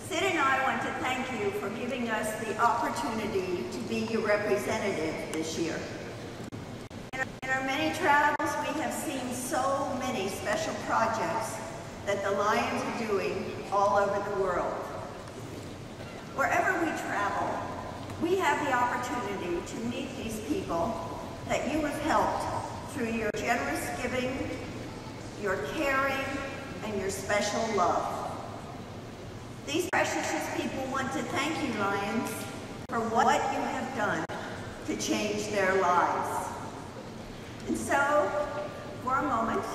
Sid and I want to thank you for giving us the opportunity to be your representative this year. In our many travels, we have seen so many special projects that the Lions are doing all over the world. Wherever we travel, we have the opportunity to meet these people that you have helped through your generous giving, your caring, and your special love. These precious people want to thank you, Lions, for what you have done to change their lives. And so, for a moment,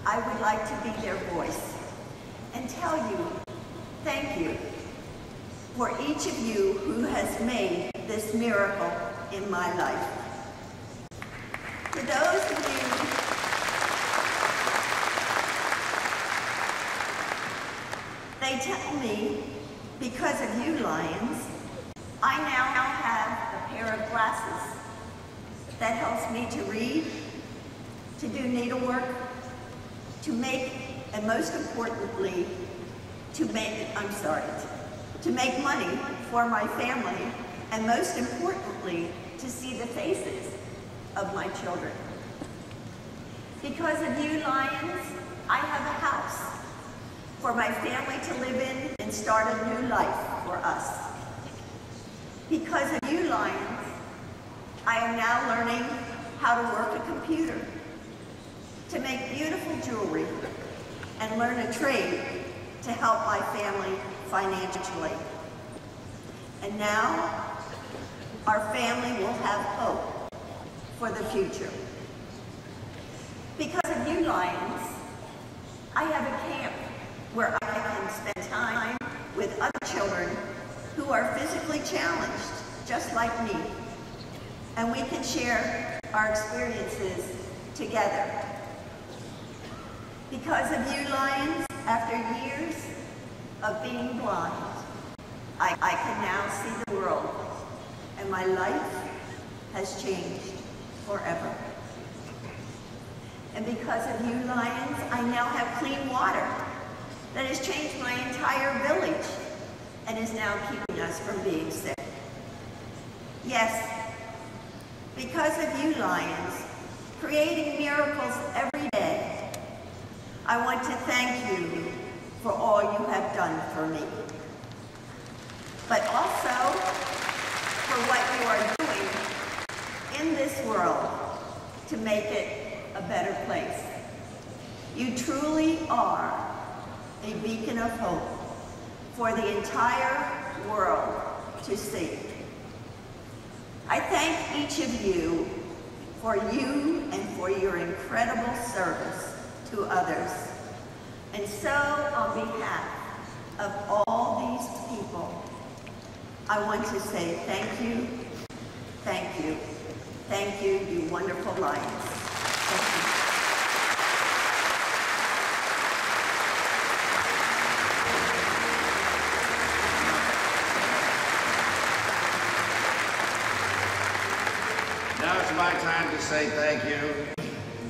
I would like to be their voice and tell you thank you for each of you who has made this miracle in my life. For those of you they tell me, because of you, Lions, I now have a pair of glasses that helps me to read, to do needlework, to make, and most importantly, to make money for my family, and most importantly, to see the faces of my children. Because of you, Lions, I have a house for my family to live in and start a new life for us. Because of you, Lions, I am now learning how to work a computer, to make beautiful jewelry, and learn a trade to help my family financially. And now, our family will have hope for the future. Because of you, Lions, I have a camp where I can spend time with other children who are physically challenged, just like me. And we can share our experiences together. Because of you, Lions, after years of being blind, I can now see the world, and my life has changed forever. And because of you, Lions, I now have clean water that has changed my entire village and is now keeping us from being sick. Yes, because of you, Lions, creating miracles every day, I want to thank you for all you have done for me, but also for what you are doing in this world to make it a better place. You truly are a beacon of hope for the entire world to see. I thank each of you for you and for your incredible service to others. And so, on behalf of all these people, I want to say thank you, thank you, thank you, you wonderful Lions. Thank you. Now it's my time to say thank you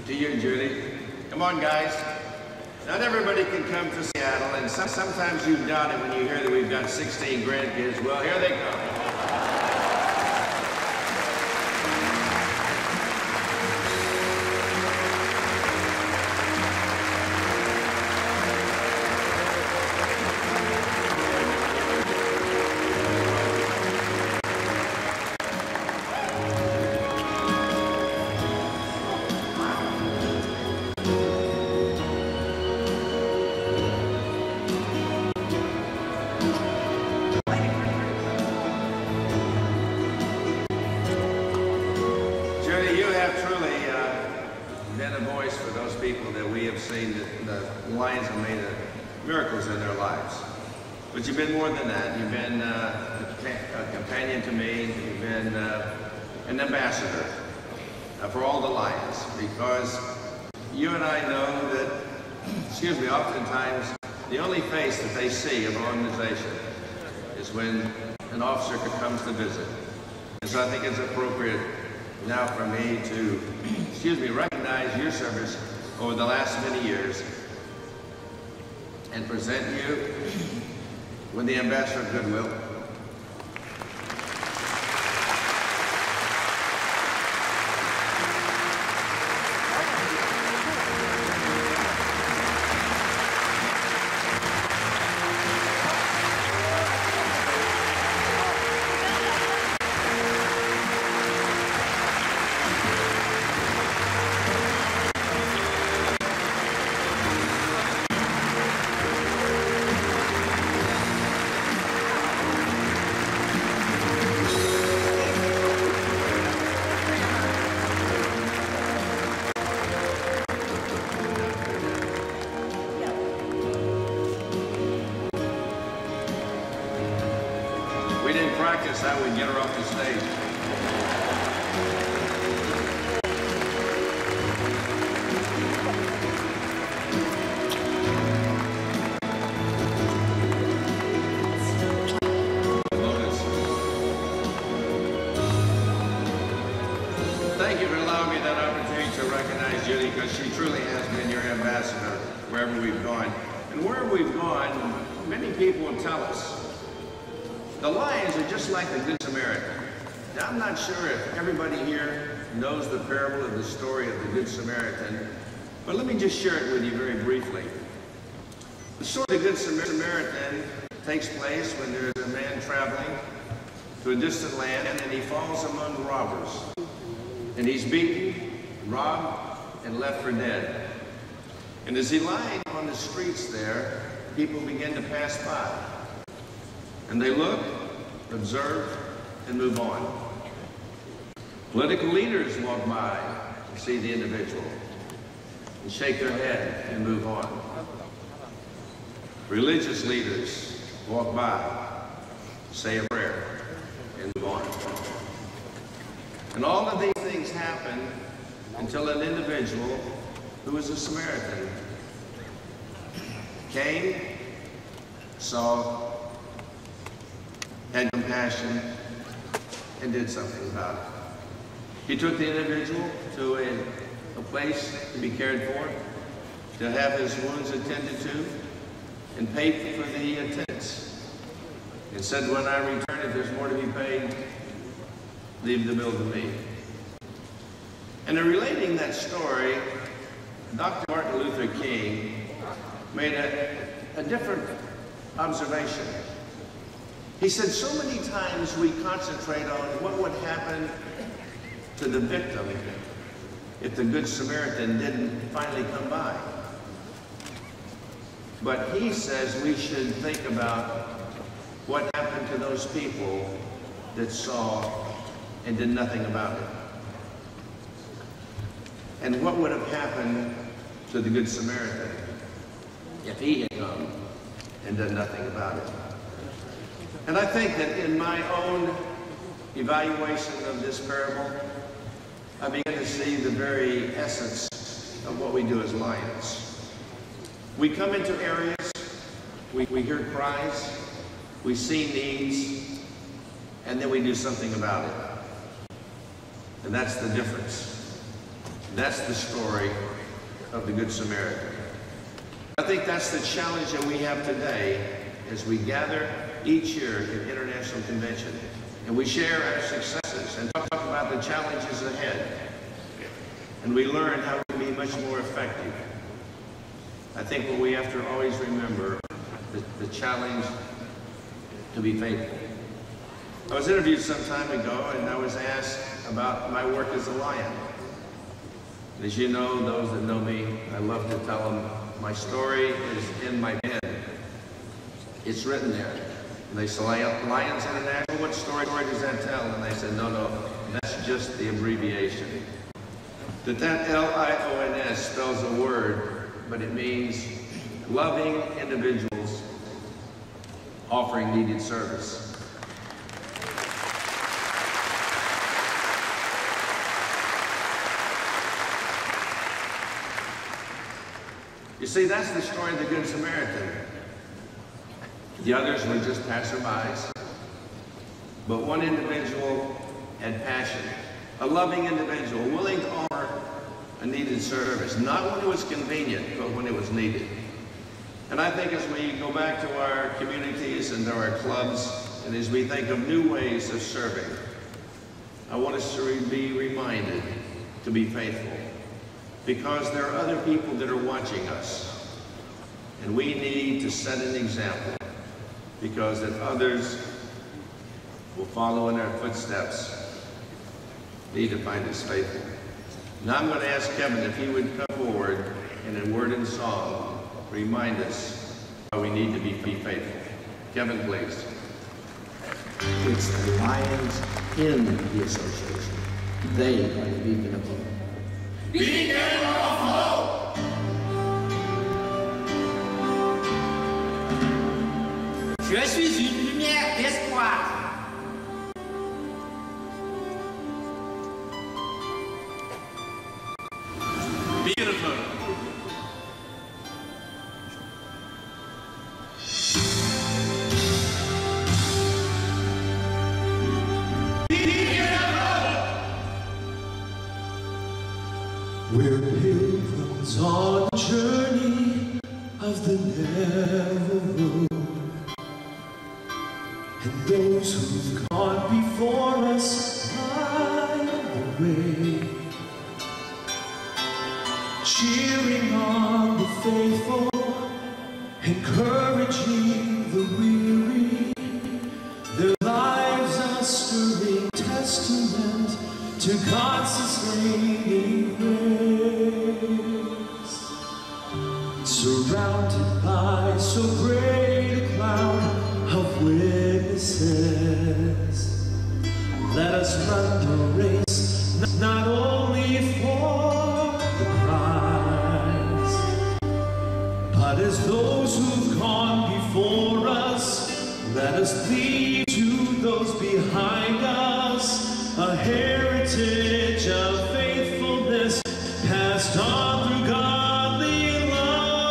to you, Judy. Come on, guys. Not everybody can come to Seattle, and sometimes you doubt it when you hear that we've got 16 grandkids. Well, here they come. But you've been more than that. You've been a companion to me. You've been an ambassador for all the Lions, because you and I know that, oftentimes the only face that they see of an organization is when an officer comes to visit. And so I think it's appropriate now for me to, recognize your service over the last many years and present you with the Ambassador of Goodwill. We didn't practice how we'd get her off the stage. Thank you for allowing me that opportunity to recognize Judy, because she truly has been your ambassador wherever we've gone. And wherever we've gone, many people will tell us the Lions are just like the Good Samaritan. Now, I'm not sure if everybody here knows the parable of the story of the Good Samaritan, but let me just share it with you very briefly. The story of the Good Samaritan takes place when there is a man traveling to a distant land, and he falls among robbers. And he's beaten, robbed, and left for dead. And as he lies on the streets there, people begin to pass by. And they look, observe, and move on. Political leaders walk by and see the individual and shake their head and move on. Religious leaders walk by, say a prayer, and move on. And all of these things happen until an individual who is a Samaritan came, saw, had compassion, and did something about it. He took the individual to a place to be cared for, to have his wounds attended to, and paid for the attendance. And said, when I return, if there's more to be paid, leave the bill to me. And in relating that story, Dr. Martin Luther King made a different observation. He said, so many times we concentrate on what would happen to the victim if the Good Samaritan didn't finally come by. But he says we should think about what happened to those people that saw and did nothing about it. And what would have happened to the Good Samaritan if he had come and done nothing about it? And I think that in my own evaluation of this parable, I begin to see the very essence of what we do as Lions. We come into areas, we hear cries, we see needs, and then we do something about it. And that's the difference. That's the story of the Good Samaritan. I think that's the challenge that we have today as we gather each year at International Convention and we share our successes and talk about the challenges ahead. And we learn how to be much more effective. I think what we have to always remember is the challenge to be faithful. I was interviewed some time ago and I was asked about my work as a Lion. And as you know, those that know me, I love to tell them my story is in my pen. It's written there. And they say, Lions International, what story does that tell? And I said, no, that's just the abbreviation. That L-I-O-N-S spells a word, but it means loving individuals offering needed service. You see, that's the story of the Good Samaritan. The others were just passerbys. But one individual had passion. A loving individual, willing to offer a needed service. Not when it was convenient, but when it was needed. And I think as we go back to our communities and to our clubs, and as we think of new ways of serving, I want us to be reminded to be faithful. Because there are other people that are watching us. And we need to set an example. Because if others will follow in our footsteps, need to find us faithful. Now I'm going to ask Kevin if he would come forward and in word and song remind us how we need to be faithful. Kevin, please. It's the Lions in the association. They are the beacon of hope. Beacon of hope! Je suis une lumière d'espoir. Beautiful. We're pilgrims on a journey of the narrow road, and those who've gone before us light the way, cheering on the faithful, encouraging the weary. Their lives are stirring testament to God's sustaining grace. Surrounded by so great a cloud of witnesses, let us run the race, not only for the prize, but as those who've gone before us, let us leave to those behind us a heritage of faithfulness passed on through godly love.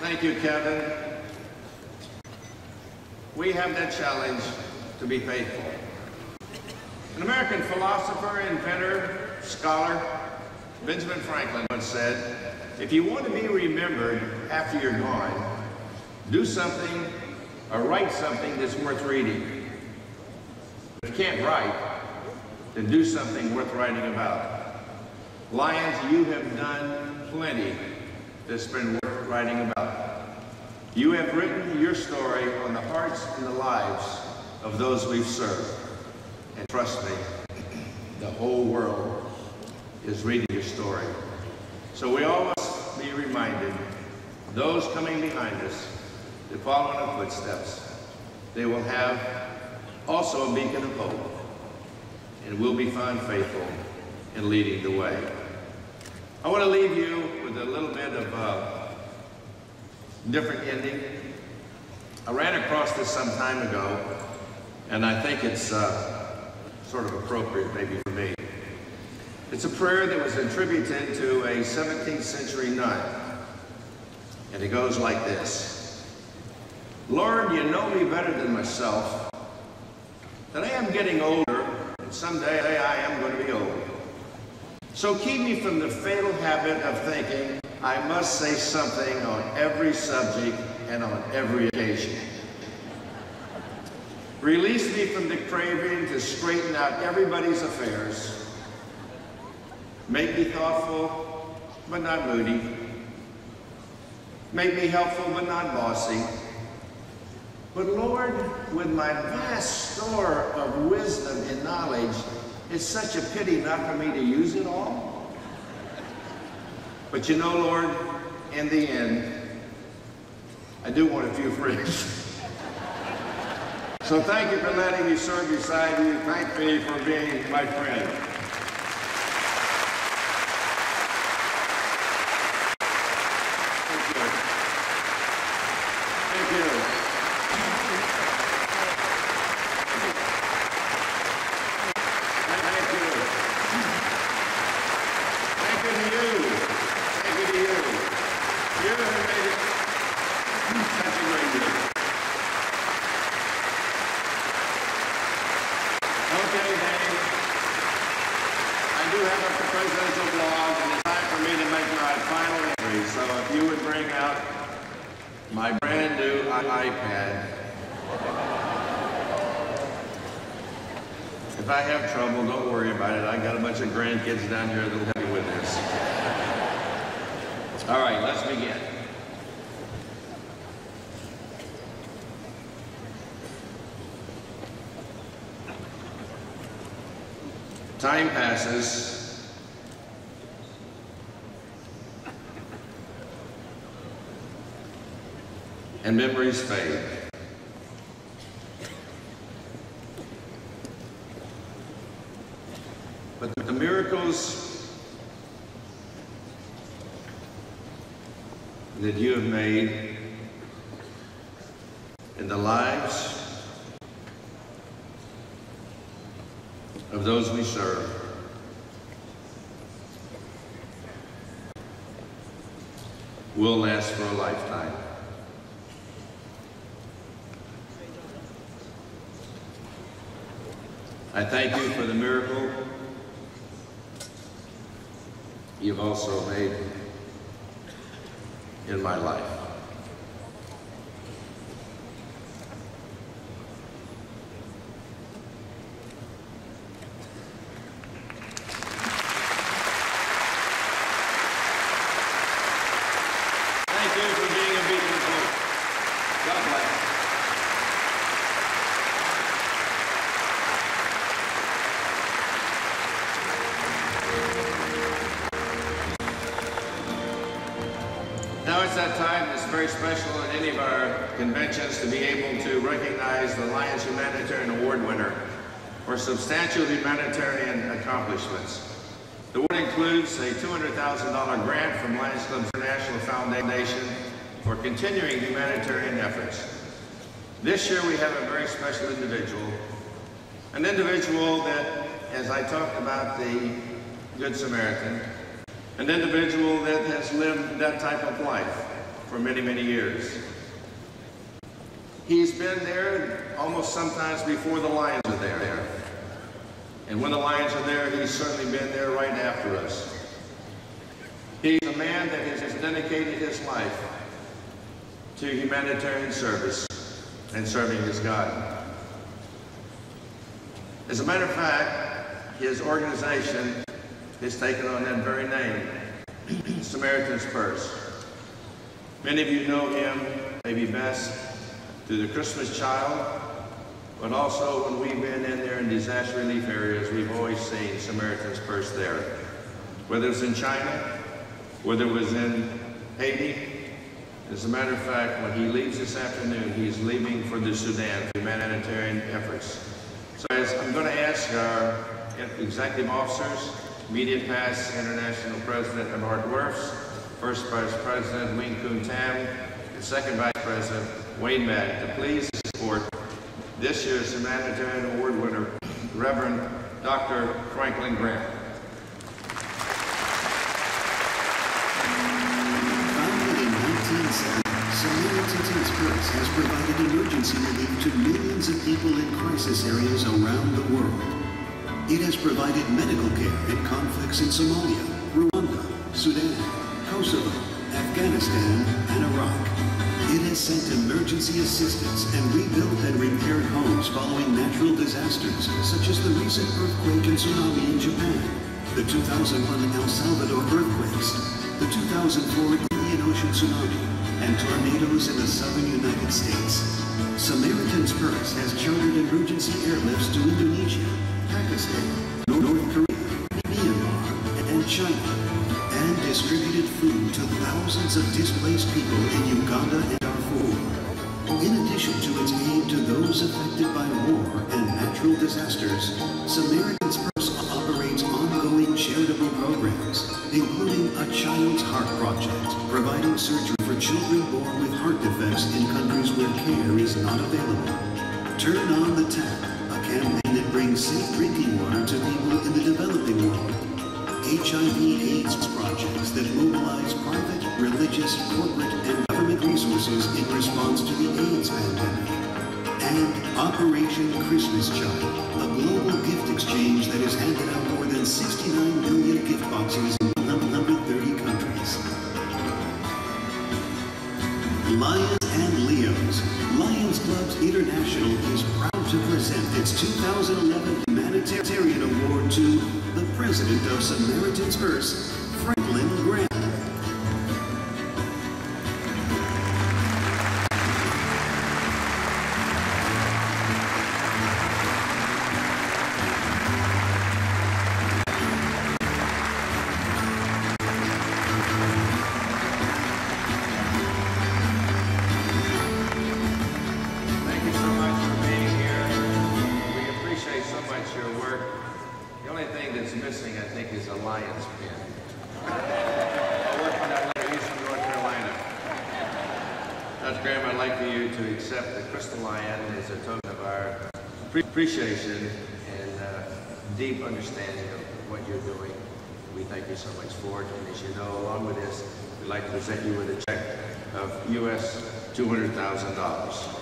Thank you, Kevin. We have that challenge to be faithful. An American philosopher, inventor, scholar, Benjamin Franklin once said, if you want to be remembered after you're gone, do something or write something that's worth reading. If you can't write, then do something worth writing about. Lions, you have done plenty that's been worth writing about. You have written your story on the hearts and the lives of those we've served. And trust me, the whole world is reading your story. So we all must be reminded, those coming behind us, to follow in our footsteps. They will have also a beacon of hope, and will be found faithful in leading the way. I want to leave you with a little bit of a different ending. I ran across this some time ago, and I think it's sort of appropriate maybe for me. It's a prayer that was attributed to a 17th century nun, and it goes like this. Lord, you know me better than myself, that I am getting older, and someday I am going to be old. So keep me from the fatal habit of thinking I must say something on every subject and on every occasion. Release me from the craving to straighten out everybody's affairs. Make me thoughtful, but not moody. Make me helpful, but not bossy. But Lord, with my vast store of wisdom and knowledge, it's such a pity not for me to use it all. But you know, Lord, in the end, I do want a few friends. So thank you for letting me serve beside you. Thank me for being my friend. Thank you. Thank you. Thank you. Thank you to you. Thank you to you. You have made it such a great day. Okay, Danny. I do have a presidential blog, and it's time for me to make my final entry. So if you would bring out my brand new iPad. If I have trouble, don't worry about it. I got a bunch of grandkids down here that'll help me with this. All right, let's begin. Time passes, and memories fade. But the miracles that you have made in the lives of those we serve will last for a lifetime. I thank you for the miracle you've also made in my life. Thank you for being a beacon of hope. God bless. Now it's that time that's very special at any of our conventions to be able to recognize the Lions Humanitarian Award winner for substantial humanitarian accomplishments. The award includes a $200,000 grant from Lions Club International Foundation for continuing humanitarian efforts. This year we have a very special individual, an individual that, as I talked about the Good Samaritan, an individual that has lived that type of life for many, many years. He's been there almost sometimes before the Lions are there. And when the Lions are there, he's certainly been there right after us. He's a man that has dedicated his life to humanitarian service and serving his God. As a matter of fact, his organization has taken on that very name, Samaritan's Purse. Many of you know him, maybe best, through the Christmas Child, but also when we've been in there in disaster relief areas, we've always seen Samaritan's Purse there. Whether it's in China, whether it was in Haiti. As a matter of fact, when he leaves this afternoon, he's leaving for the Sudan for humanitarian efforts. So as I'm going to ask our executive officers, immediate past International President of Art Werfs, First Vice President Wing Kun Tam, and Second Vice President Wayne Madden to please support this year's Humanitarian Award winner, Reverend Dr. Franklin Graham. Founded in 1970, Samaritan's Purse has provided emergency relief to millions of people in crisis areas around the world. It has provided medical care in conflicts in Somalia, Rwanda, Sudan, Kosovo, Afghanistan, and Iraq. It has sent emergency assistance and rebuilt and repaired homes following natural disasters, such as the recent earthquake and tsunami in Japan, the 2001 El Salvador earthquakes, the 2004 Indian Ocean tsunami, and tornadoes in the southern United States. Samaritan's Purse has chartered emergency airlifts to Indonesia, Pakistan, North Korea, Myanmar, and China, and distributed food to thousands of displaced people in Uganda and Darfur. In addition to its aid to those affected by war and natural disasters, Samaritan's Purse operates ongoing charitable programs, including a Child's Heart Project, providing surgery for children born with heart defects in countries where care is not available. Turn on the Tap, a campaign that brings safe drinking water to people in the developing world. HIV/AIDS projects that mobilize private, religious, corporate, and government resources in response to the AIDS pandemic. And Operation Christmas Child, a global gift exchange that has handed out more than 69 million gift boxes in 130 countries. Lions and Leos. Lions Clubs International is proud to present its 2011 Humanitarian Award to the President of Samaritan's Purse, Franklin Graham. Appreciation and deep understanding of what you're doing. We thank you so much for it. And as you know, along with this, we'd like to present you with a check of US $200,000.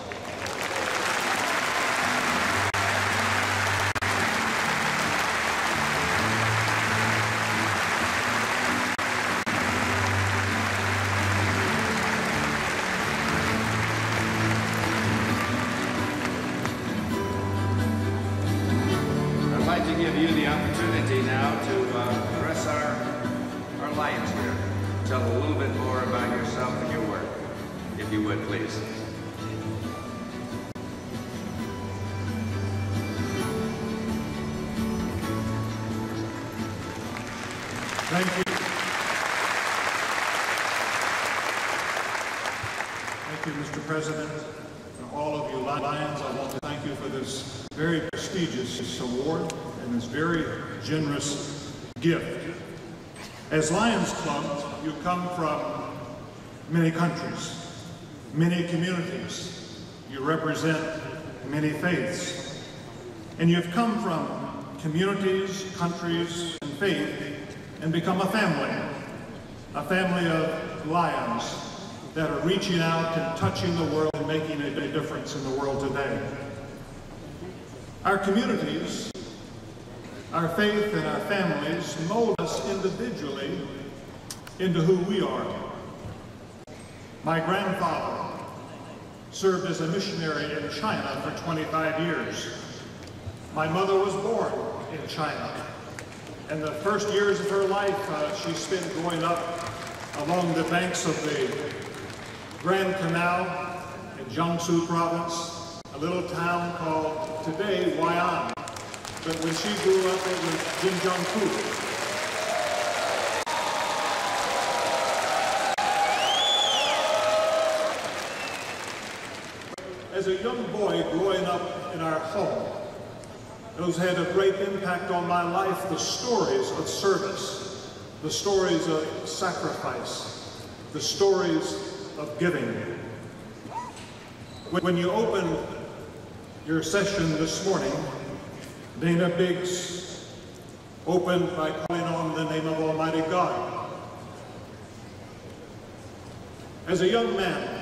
Thank you. Thank you, Mr. President. And all of you Lions, I want to thank you for this very prestigious award and this very generous gift. As Lions Club, you come from many countries, many communities. You represent many faiths. And you've come from communities, countries, and faith and become a family of lions that are reaching out and touching the world and making a difference in the world today. Our communities, our faith, and our families mold us individually into who we are. My grandfather served as a missionary in China for 25 years. My mother was born in China, and the first years of her life she spent growing up along the banks of the Grand Canal in Jiangsu province, a little town called today Huai'an, but when she grew up it was Jinjiangpu. As a young boy growing up in our home, those had a great impact on my life, the stories of service, the stories of sacrifice, the stories of giving. When you open your session this morning, Dana Biggs opened by calling on the name of Almighty God. As a young man,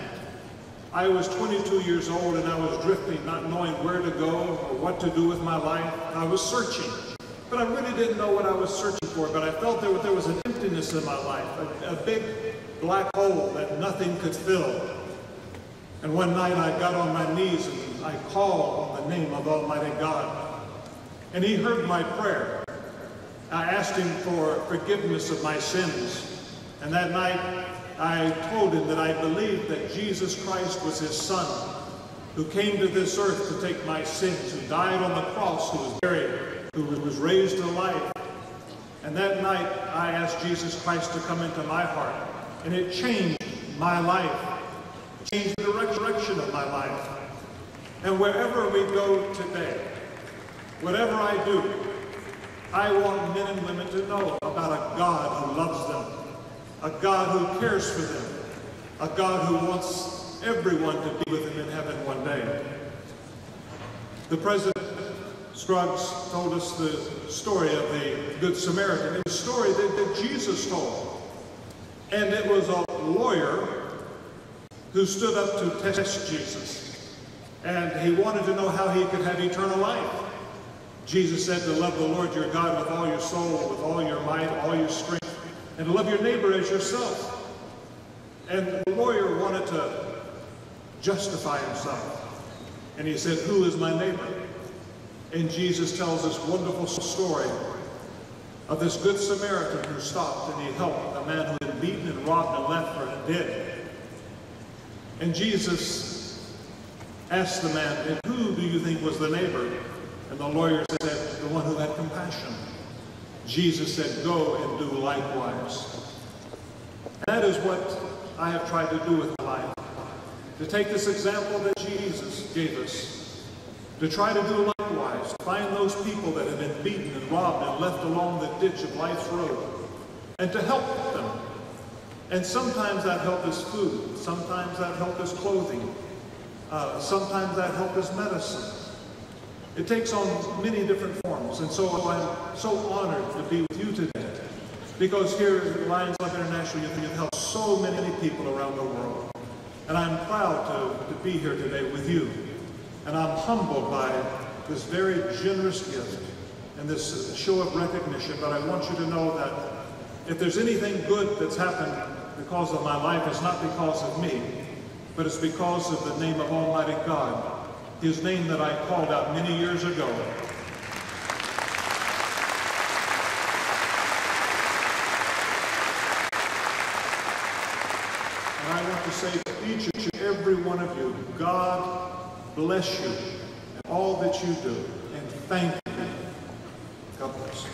I was 22 years old and I was drifting, not knowing where to go or what to do with my life. I was searching, but I really didn't know what I was searching for, but I felt there was an emptiness in my life, a big black hole that nothing could fill. And one night I got on my knees and I called on the name of Almighty God. And He heard my prayer. I asked Him for forgiveness of my sins. And that night, I told Him that I believed that Jesus Christ was His Son, who came to this earth to take my sins, who died on the cross, who was buried, who was raised to life. And that night, I asked Jesus Christ to come into my heart, and it changed my life, changed the direction of my life. And wherever we go today, whatever I do, I want men and women to know about a God who loves them, a God who cares for them, a God who wants everyone to be with Him in heaven one day. The President Scruggs told us the story of the Good Samaritan. It was a story that Jesus told. And it was a lawyer who stood up to test Jesus. And he wanted to know how he could have eternal life. Jesus said to love the Lord your God with all your soul, with all your might, all your strength, and to love your neighbor as yourself. And the lawyer wanted to justify himself. And he said, who is my neighbor? And Jesus tells this wonderful story of this Good Samaritan who stopped and he helped a man who had been beaten and robbed and left for dead. And Jesus asked the man, and who do you think was the neighbor? And the lawyer said, the one who had compassion. Jesus said, go and do likewise. That is what I have tried to do with my life. To take this example that Jesus gave us, to try to do likewise, to find those people that have been beaten and robbed and left along the ditch of life's road, and to help them. And sometimes that help is food, sometimes that help is clothing, sometimes that help is medicine. It takes on many different forms, and so I'm so honored to be with you today, because here at Lions Club International you've helped so many people around the world. And I'm proud to be here today with you. And I'm humbled by this very generous gift and this show of recognition, but I want you to know that if there's anything good that's happened because of my life, it's not because of me, but it's because of the name of Almighty God, His name that I called out many years ago. And I want to say to each and every one of you, God bless you and all that you do, and thank you. God bless you.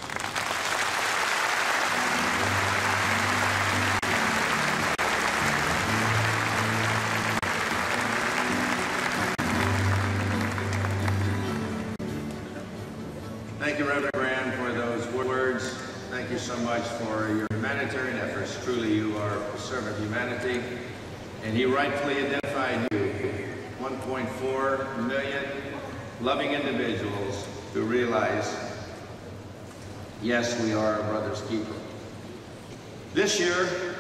Thank you, Reverend Graham, for those words. Thank you so much for your humanitarian efforts. Truly, you are a servant of humanity, and He rightfully identified you. 1.4 million loving individuals who realize, yes, we are our brother's keeper. This year,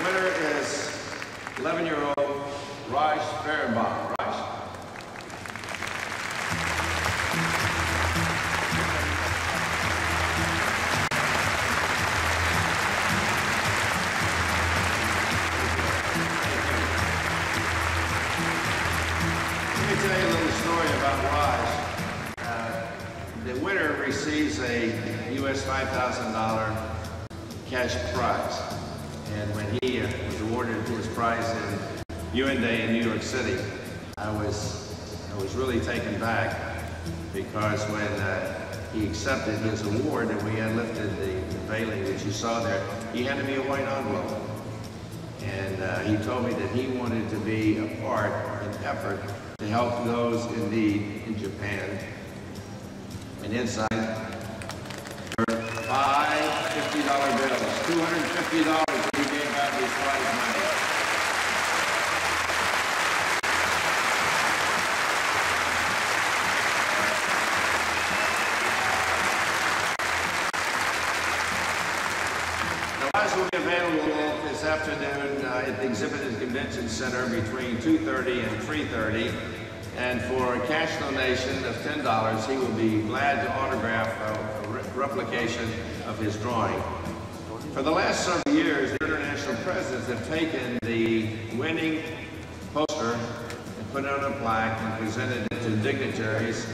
The winner is 11-year-old Raj Farenbaum. Raj? Let me tell you a little story about Raj. The winner receives a U.S. $5,000 cash prize. And when he was awarded his prize in UN Day in New York City, I was really taken back because when he accepted his award and we had lifted the veiling that you saw there, he handed me a white envelope. And he told me that he wanted to be a part, an effort to help those in need in Japan. And inside were 5 $50 bills, $250 that he gave out his prize money. The prize will be available this afternoon at the Exhibit and Convention Center between 2:30 and 3:30. And for a cash donation of $10, he will be glad to autograph a replication of his drawing. For the last several years, the international presidents have taken the winning poster and put it on a plaque and presented it to dignitaries,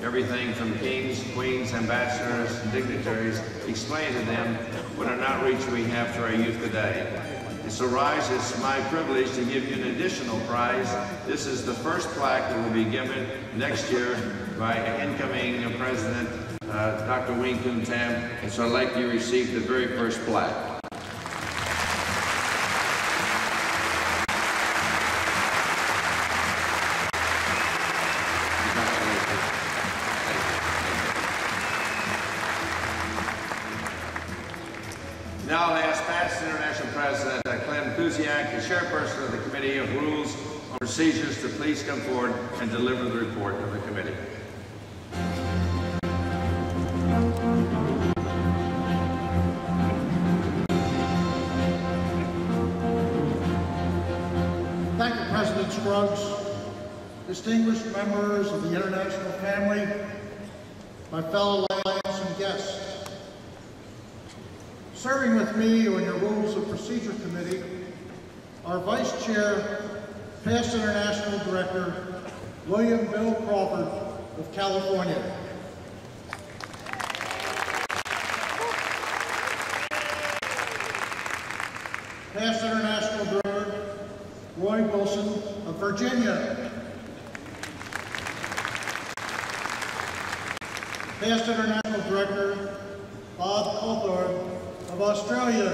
everything from kings, queens, ambassadors, dignitaries, explain to them what an outreach we have to our youth today. And so, Raj, it's my privilege to give you an additional prize. This is the first plaque that will be given next year by incoming President Dr. Wing Kun Tam. And so I'd like you to receive the very first plaque. Now I'll ask past International President Clem Kuziak, the chairperson of the Committee of Rules and Procedures, to please come forward and deliver the report of the committee. Thank you, President Scruggs, distinguished members of the international family, my fellow Lions and guests. Serving with me on your Rules of Procedure Committee, our Vice Chair, past International Director, William Bill Crawford of California. Past International Director, Roy Wilson of Virginia. Past International Director, Bob Coulthard of Australia.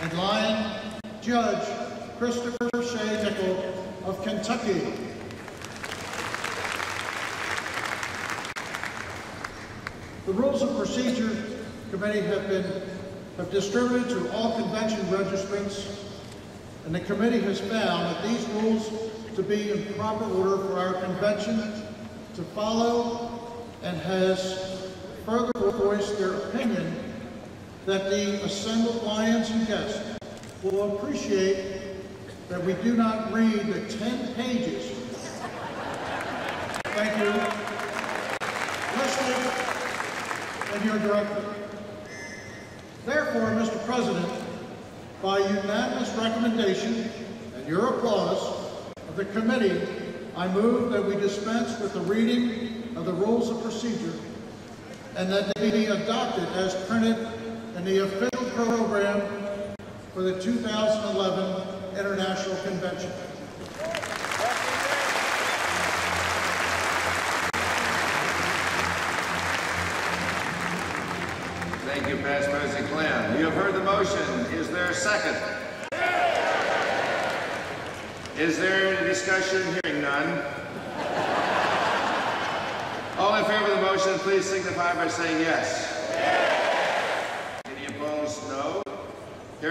And Lion Judge Christopher Shea Nickel of Kentucky. The Rules of Procedure Committee have distributed to all convention registrants, and the committee has found that these rules to be in proper order for our convention to follow, and has further voiced their opinion that the assembled Lions and guests will appreciate that we do not read the 10 pages. Thank you. Listed in your directive. Therefore, Mr. President, by unanimous recommendation and your applause of the committee, I move that we dispense with the reading of the Rules of Procedure and that they be adopted as printed in the official program for the 2011 International Convention. Thank you, past President Clem. You have heard the motion. Is there a second? Is there any discussion? Hearing none. All in favor of the motion, please signify by saying yes. Any opposed, no.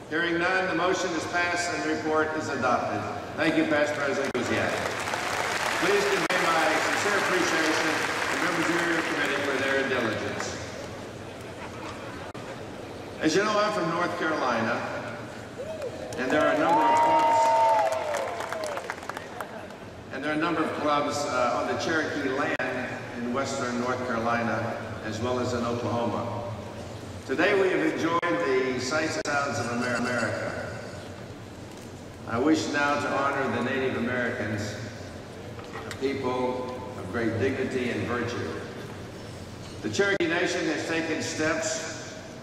Hearing none, the motion is passed and the report is adopted. Thank you, past President Kuziak. Please convey my sincere appreciation to members of your committee for their diligence. As you know, I'm from North Carolina, and there are a number of clubs on the Cherokee land in western North Carolina, as well as in Oklahoma. Today we have enjoyed the sights and sounds of America. I wish now to honor the Native Americans, a people of great dignity and virtue. The Cherokee Nation has taken steps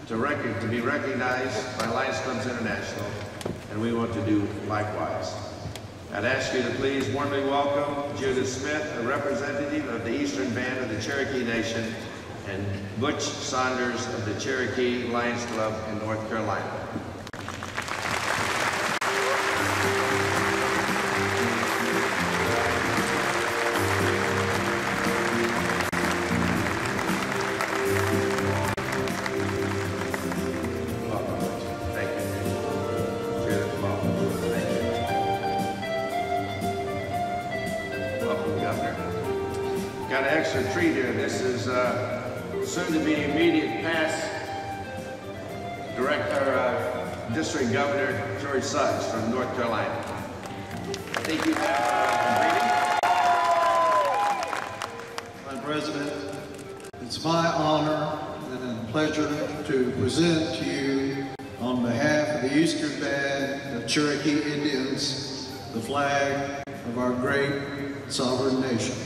to be recognized by Lions Clubs International, and we want to do likewise. I'd ask you to please warmly welcome Judith Smith, a representative of the Eastern Band of the Cherokee Nation, and Butch Saunders of the Cherokee Lions Club in North Carolina. Got an extra treat here. This is soon to be immediate past District Governor George Suggs from North Carolina. I think you have a Madam President, it's my honor and a pleasure to present to you on behalf of the Eastern Band of Cherokee Indians the flag of our great sovereign nation.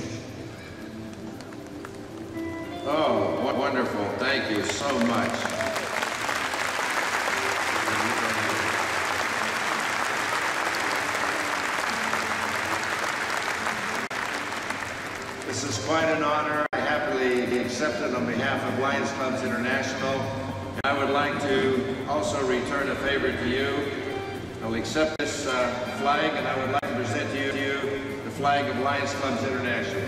Oh, wonderful. Thank you so much. This is quite an honor. I happily accept it on behalf of Lions Clubs International. I would like to also return a favor to you. I'll accept this flag, and I would like to present to you the flag of Lions Clubs International.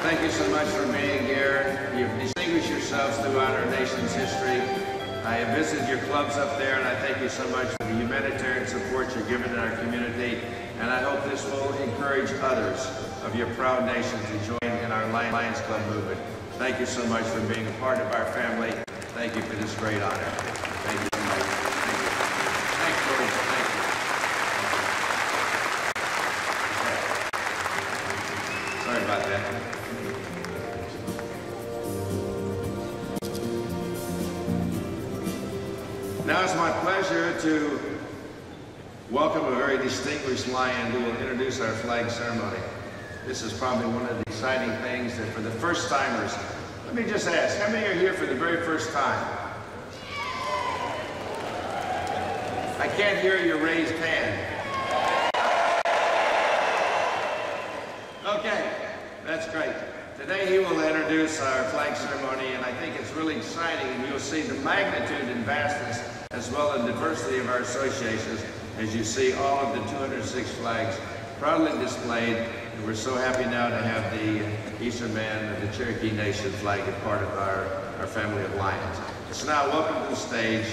Thank you so much for being here. You've distinguished yourselves throughout our nation's history. I have visited your clubs up there, and I thank you so much for the humanitarian support you're giving in our community. And I hope this will encourage others of your proud nation to join in our Lions Club movement. Thank you so much for being a part of our family. Thank you for this great honor. Thank you so much. Thank you. Thanks, George. Thank you. Sorry about that. Now it's my pleasure to welcome a very distinguished Lion who will introduce our flag ceremony. This is probably one of the exciting things that for the first timers, let me just ask, how many are here for the very first time? I can't hear your raised hand. Okay, that's great. Today he will introduce our flag ceremony, and I think it's really exciting, and you'll see the magnitude and vastness as well as diversity of our associations as you see all of the 206 flags proudly displayed. And we're so happy now to have the Eastern Band of the Cherokee Nation flag as part of our family of Lions. So now welcome to the stage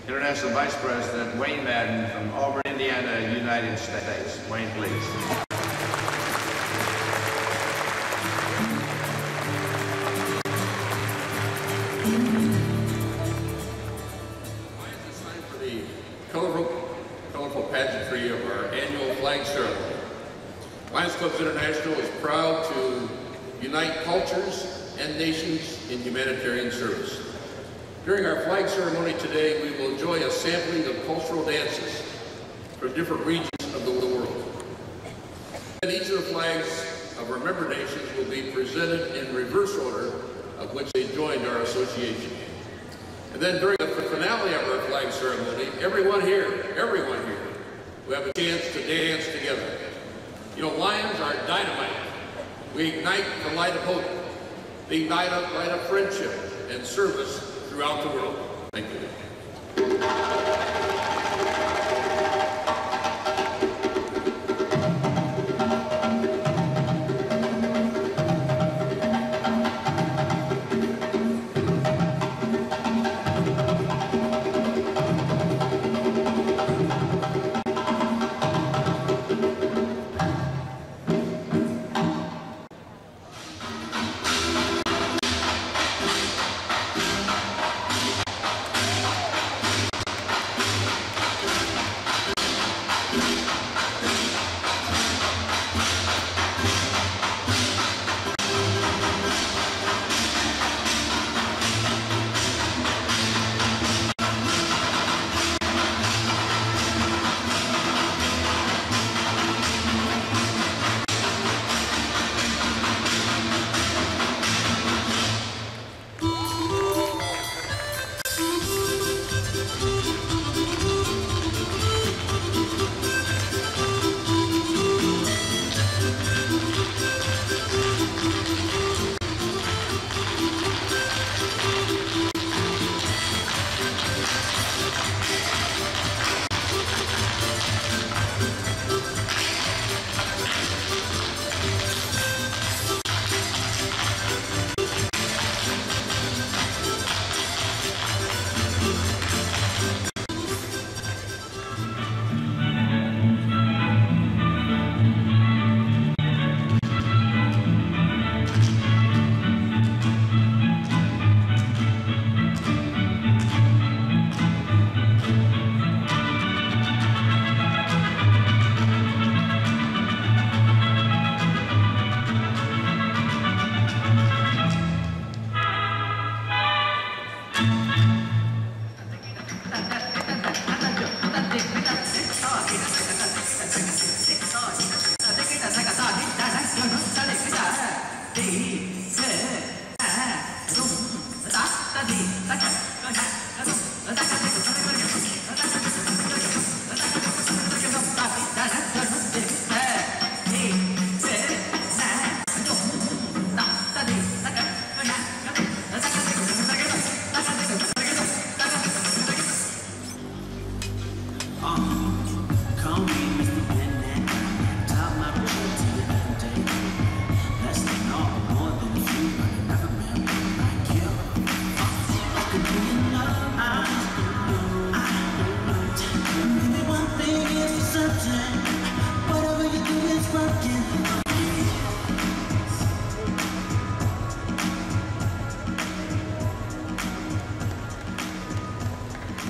International Vice President Wayne Madden from Auburn, Indiana, United States. Wayne, please. Colorful pageantry of our annual flag ceremony. Lions Clubs International is proud to unite cultures and nations in humanitarian service. During our flag ceremony today, we will enjoy a sampling of cultural dances from different regions of the world. And each of the flags of our member nations will be presented in reverse order of which they joined our association. And then during the finale of our flag ceremony, everyone here will have a chance to dance together. You know, Lions are dynamite. We ignite the light of hope. They light up friendship and service throughout the world. Thank you.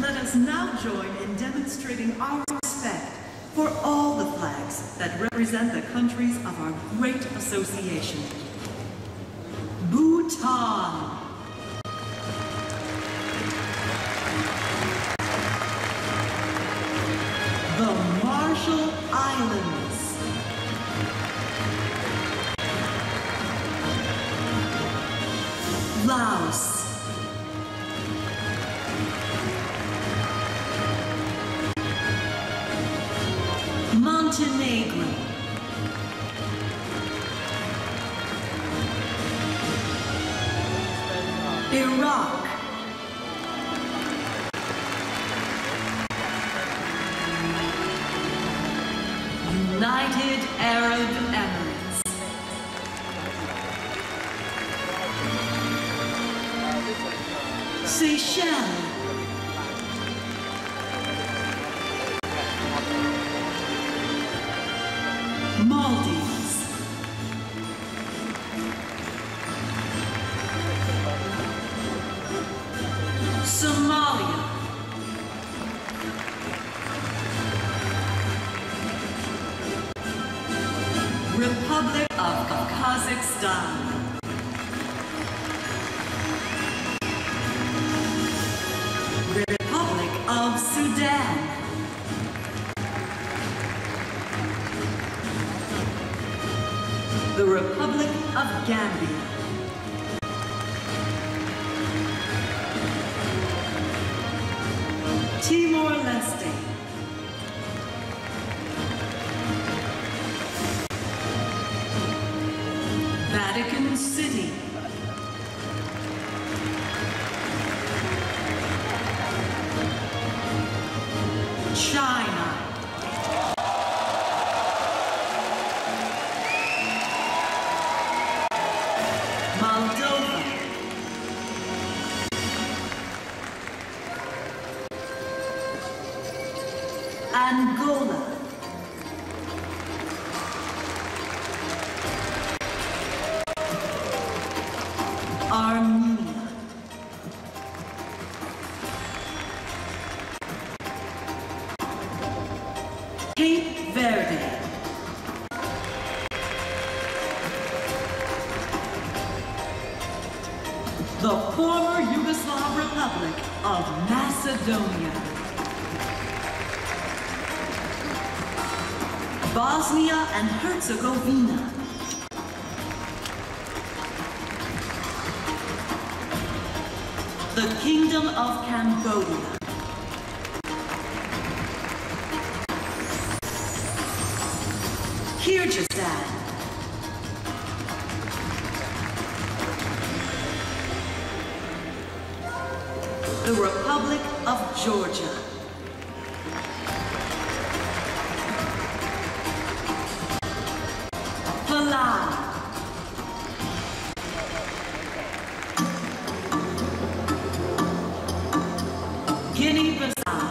let us now join in demonstrating our respect for all the flags that represent the countries of our great association. Bhutan. The Marshall Islands. Laos. Montenegro. Iraq. United Arab Emirates. Seychelles. Maldives. Somalia. Republic of Kazakhstan. Republic of Sudan. The Republic of Gambia. Timor-Leste. Vatican City. China. Moldova. Angola. Armenia. Cape Verde. The former Yugoslav Republic of Macedonia. Bosnia and Herzegovina. The Kingdom of Cambodia. Kyrgyzstan. The Republic of Georgia. Palau. Guinea-Bissau.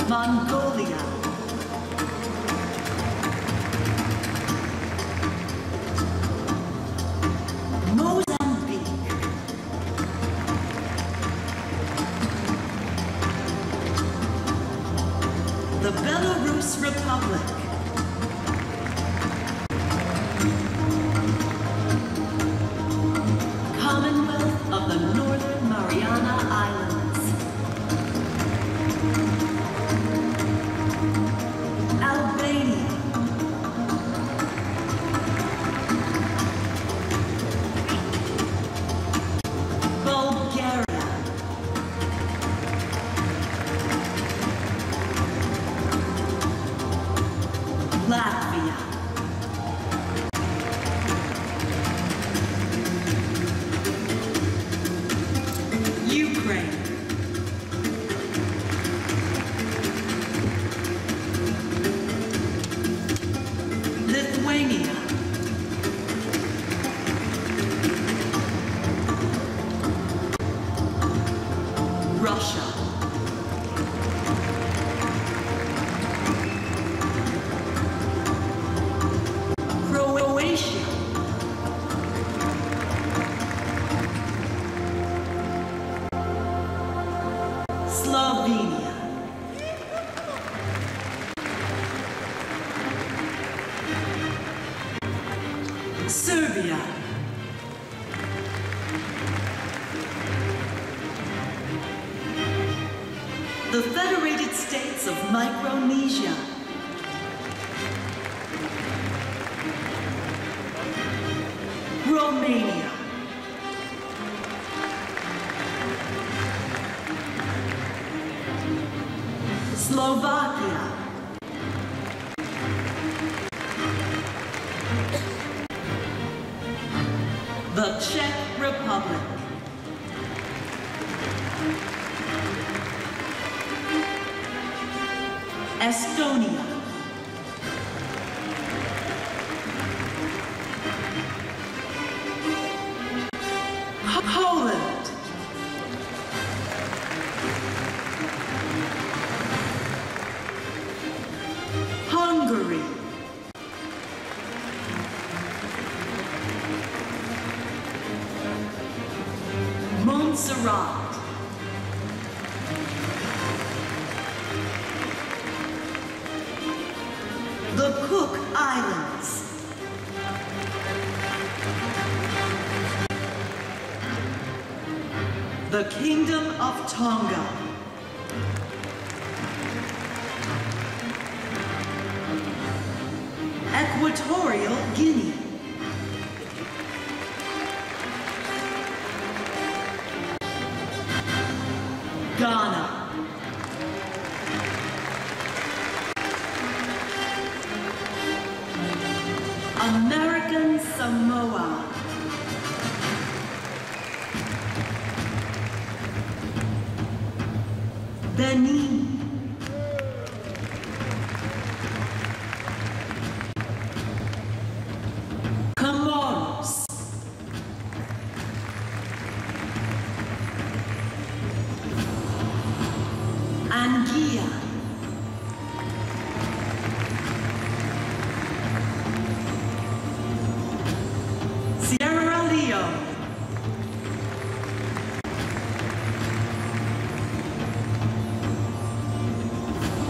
Mongolia. Mozambique. The Belarus Republic. Commonwealth of the Northern Mariana Islands. Slovenia. Serbia. The Federated States of Micronesia. Romania. Slovakia. The Czech Republic. Estonia. Poland. Hungary. Montserrat. The Cook Islands. The Kingdom of Tonga. Equatorial Guinea. Ghana. American Samoa. Benin. Comoros. Anguilla. Sierra Leone.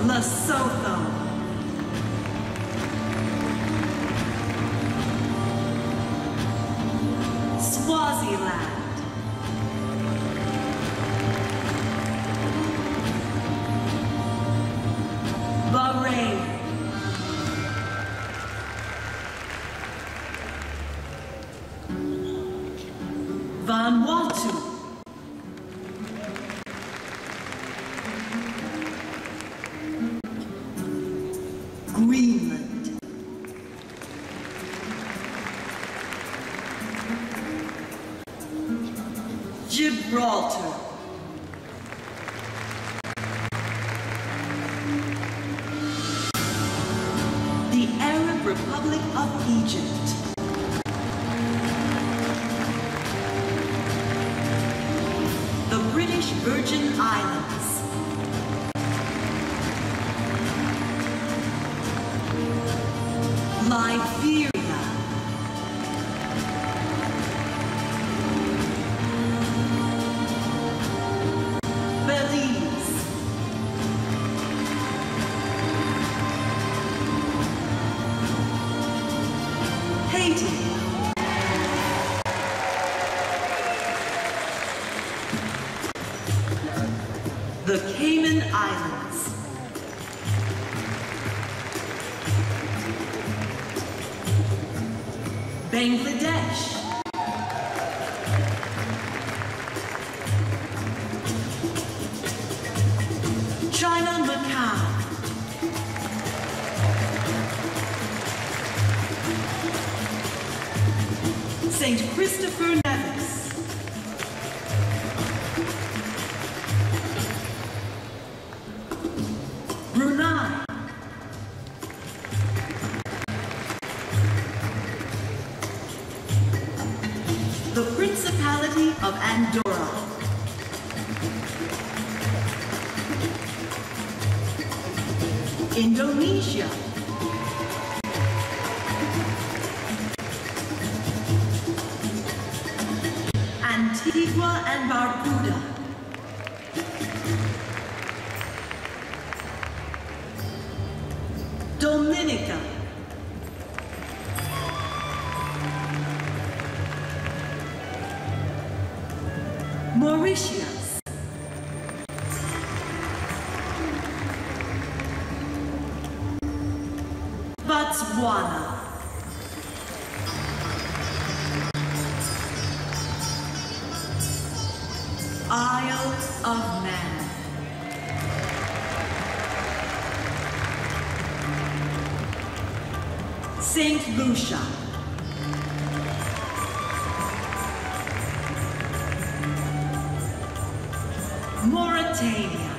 Lesotho. Swaziland. Bahrain. Vanuatu. Greenland. Gibraltar. The Arab Republic of Egypt. The British Virgin Islands. Liberia. Belize. Haiti. The Cayman Islands. Bangladesh. China, Macau. St. Christopher Nevis. Brunei. The Principality of Andorra. Indonesia. Antigua and Barbuda. Mauritius, Botswana, Isle of Man, Saint Lucia, Mauritania,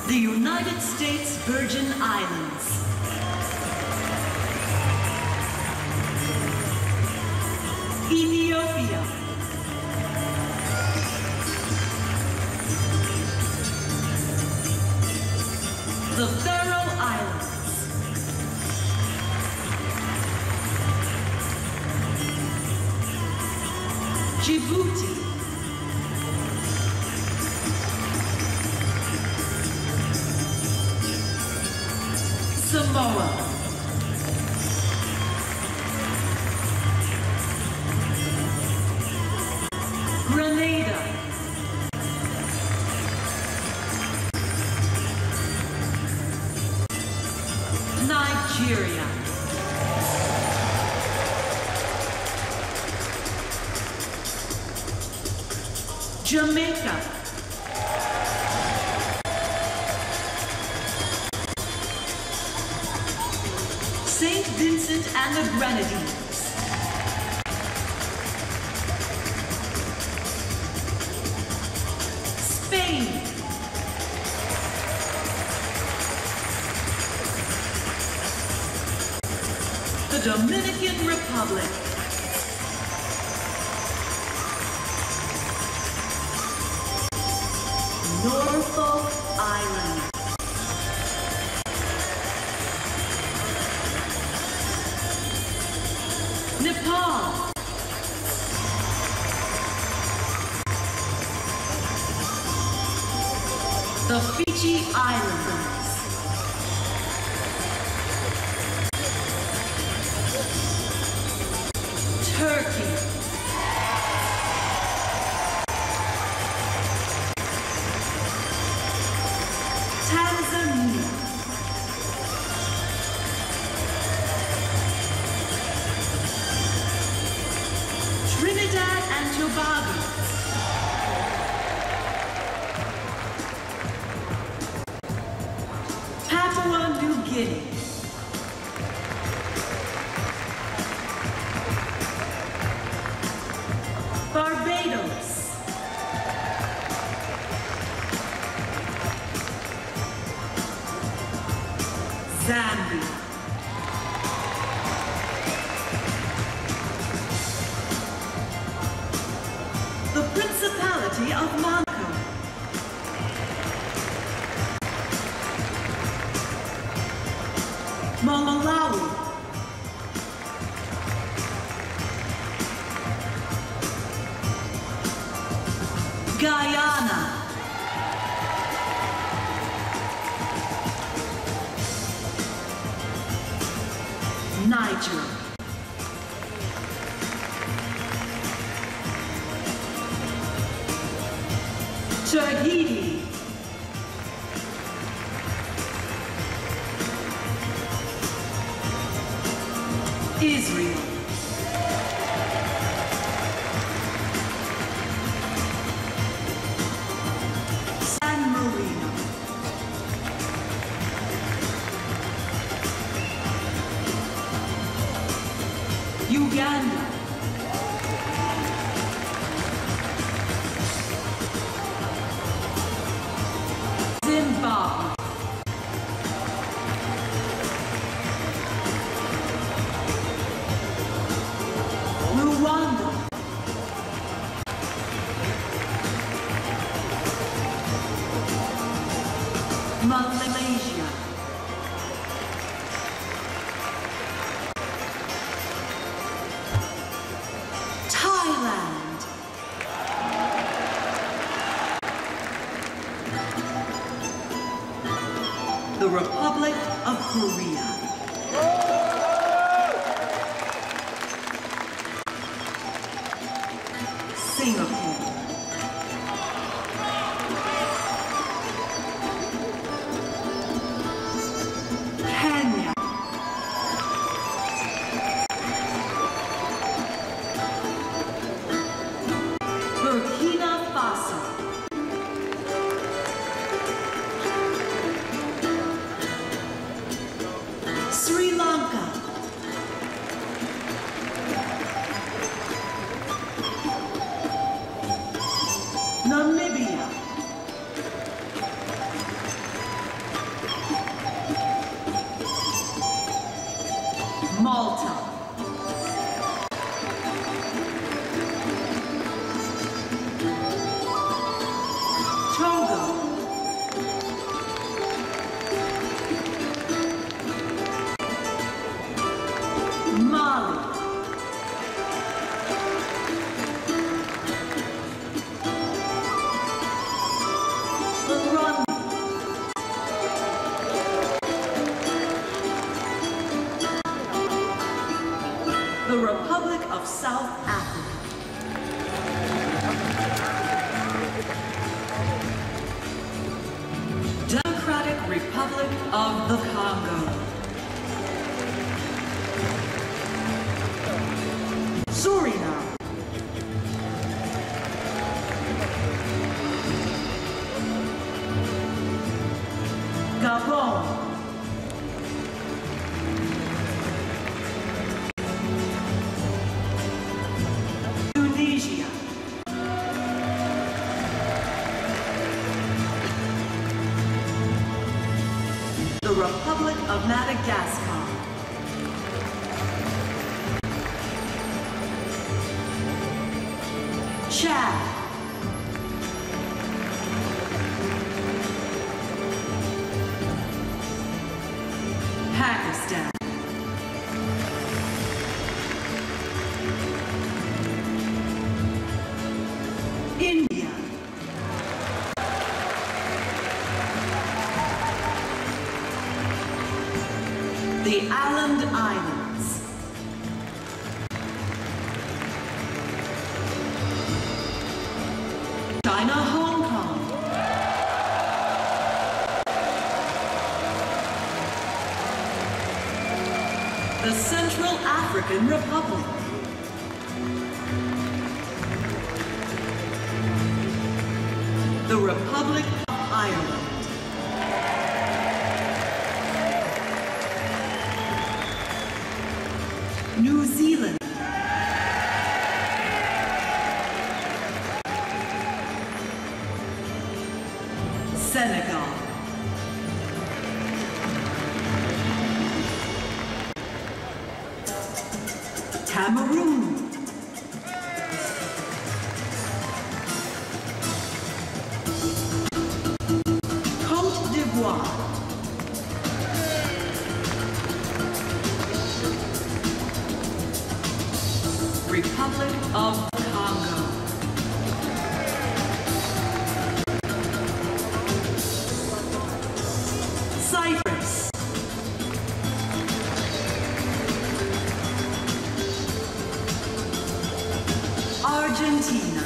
the United States Virgin Islands, Ethiopia, the Faroe Islands, Djibouti, Samoa, Grenada, Nigeria, Jamaica, St. Vincent and the Grenadines, Spain, the Dominican Republic, Norfolk Island, Nepal, the Fiji Islanders, Turkey, Tanzania, Trinidad and Tobago, Papua New Guinea, Barbados, Zambia, the Principality of Monaco, Malawi, Guyana, Niger, Tahiti, Israel, San Marino, Uganda, Zimbabwe, Rwanda, Malaysia, Thailand, the Republic of Korea, Malta. Togo. Mali. Burundi. The Republic of South Africa. Democratic Republic of the Congo. Suriname. Gabon. Tunisia. The Republic of Madagascar. Chad. Pakistan. India. The Island Islands. China, Hong Kong. The Central African Republic. The Republic of Ireland. New Zealand. Senegal. Cameroon. Côte d'Ivoire. Republic of Congo. Cyprus. Argentina.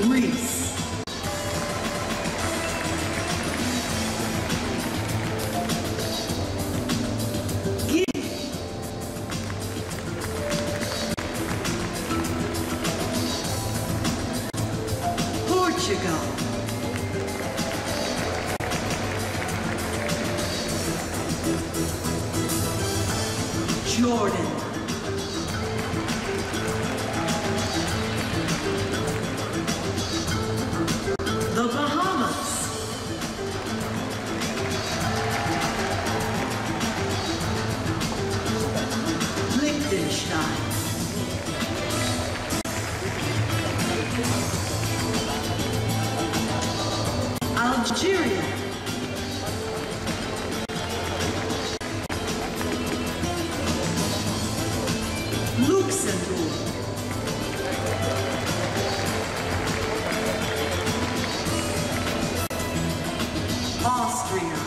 Greece. Portugal. Jordan. The Bahamas. Liechtenstein. Algeria. Luxembourg. Austria.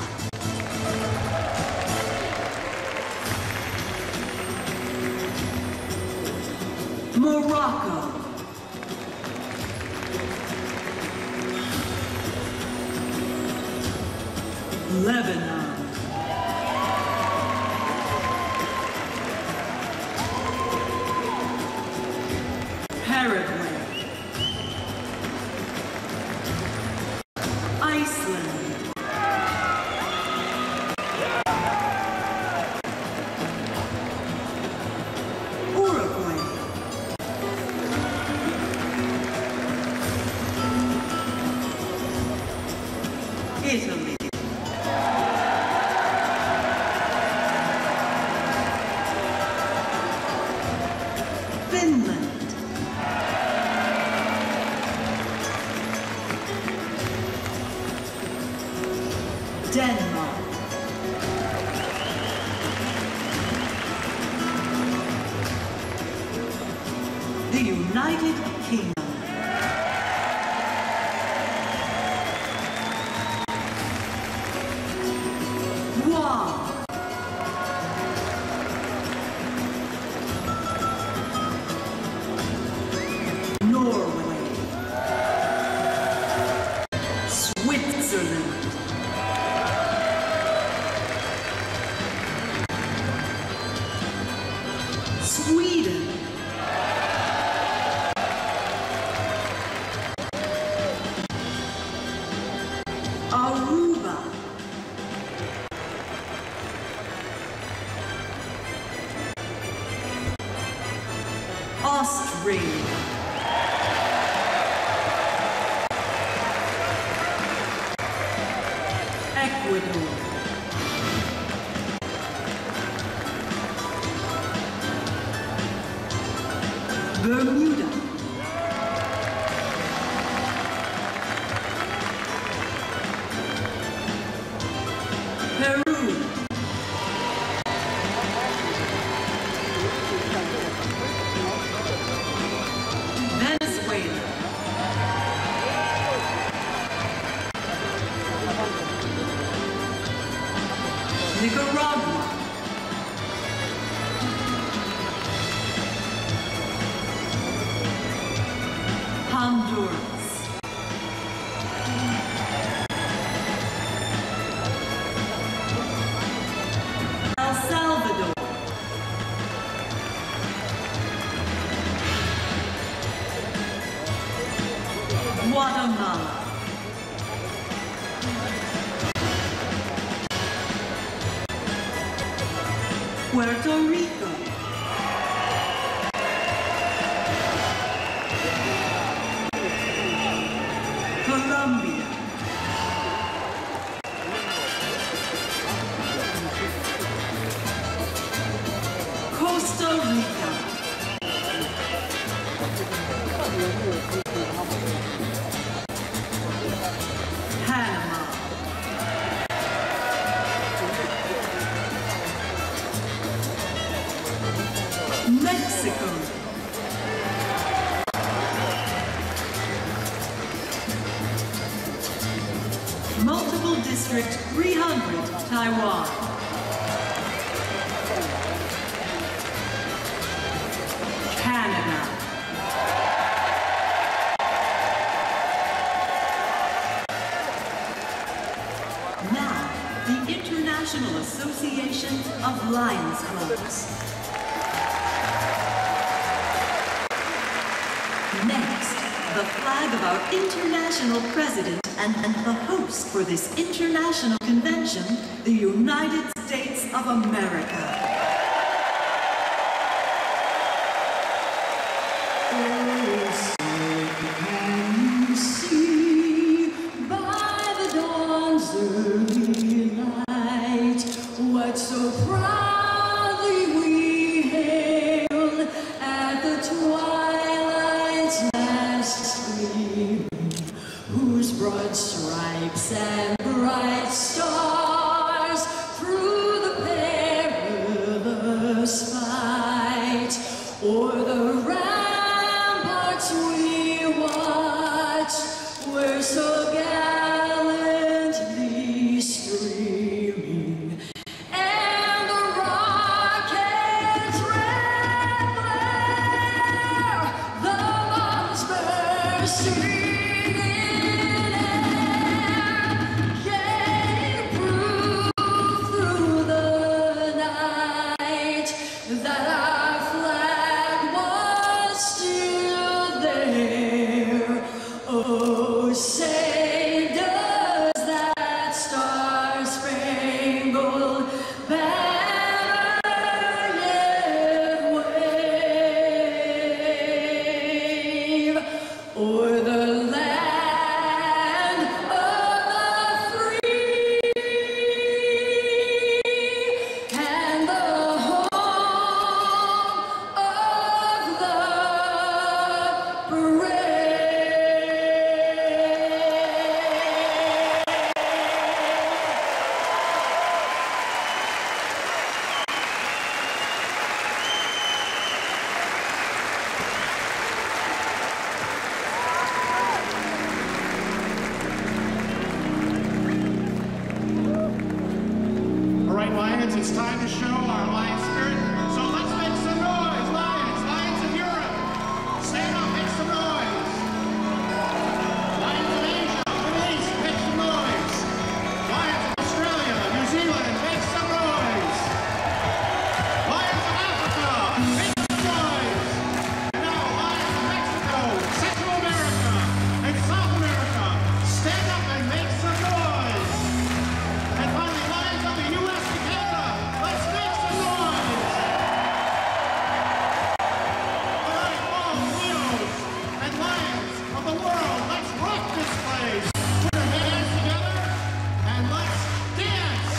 Morocco. Lebanon. Paraguay. Iceland. Uruguay. Italy. Finland. Denmark. The United Kingdom. Guam. Norway. Switzerland. Sweden. Aruba. Australia. Ecuador. Bermuda. Peru. Venezuela. Nicaragua. Honduras. El Salvador. Guatemala. Puerto Rico. Colombia. Costa Rica. Panama. Mexico. Multiple District 300, Taiwan. Canada. Now, the International Association of Lions Clubs. Next, the flag of our international president and the host for this international convention, the United States of America. What so proudly we hailed at the twilight's last gleam, whose broad stripes and bright stars through the perilous fight o'er the ramparts we watched were so gallantly streaming. And the rocket's red glare, the bombs bursting in air, gave proof through the night that our flag was still there. Oh, say does that star-spangled banner yet wave o'er the land of the free? It's time to show our Lion spirit. So let's make some noise, Lions! Lions of Europe! Stand up, make some noise! Lions of Asia, Middle East, make some noise! Lions of Australia, New Zealand, make some noise! Lions of Africa, make some noise! And now, Lions of Mexico, Central America, and South America, stand up and make some noise! And finally, Lions of the U.S. and Canada, let's make some noise! All right, all Leos and Lions of the world, let's rock this place! Put your hands together and let's dance!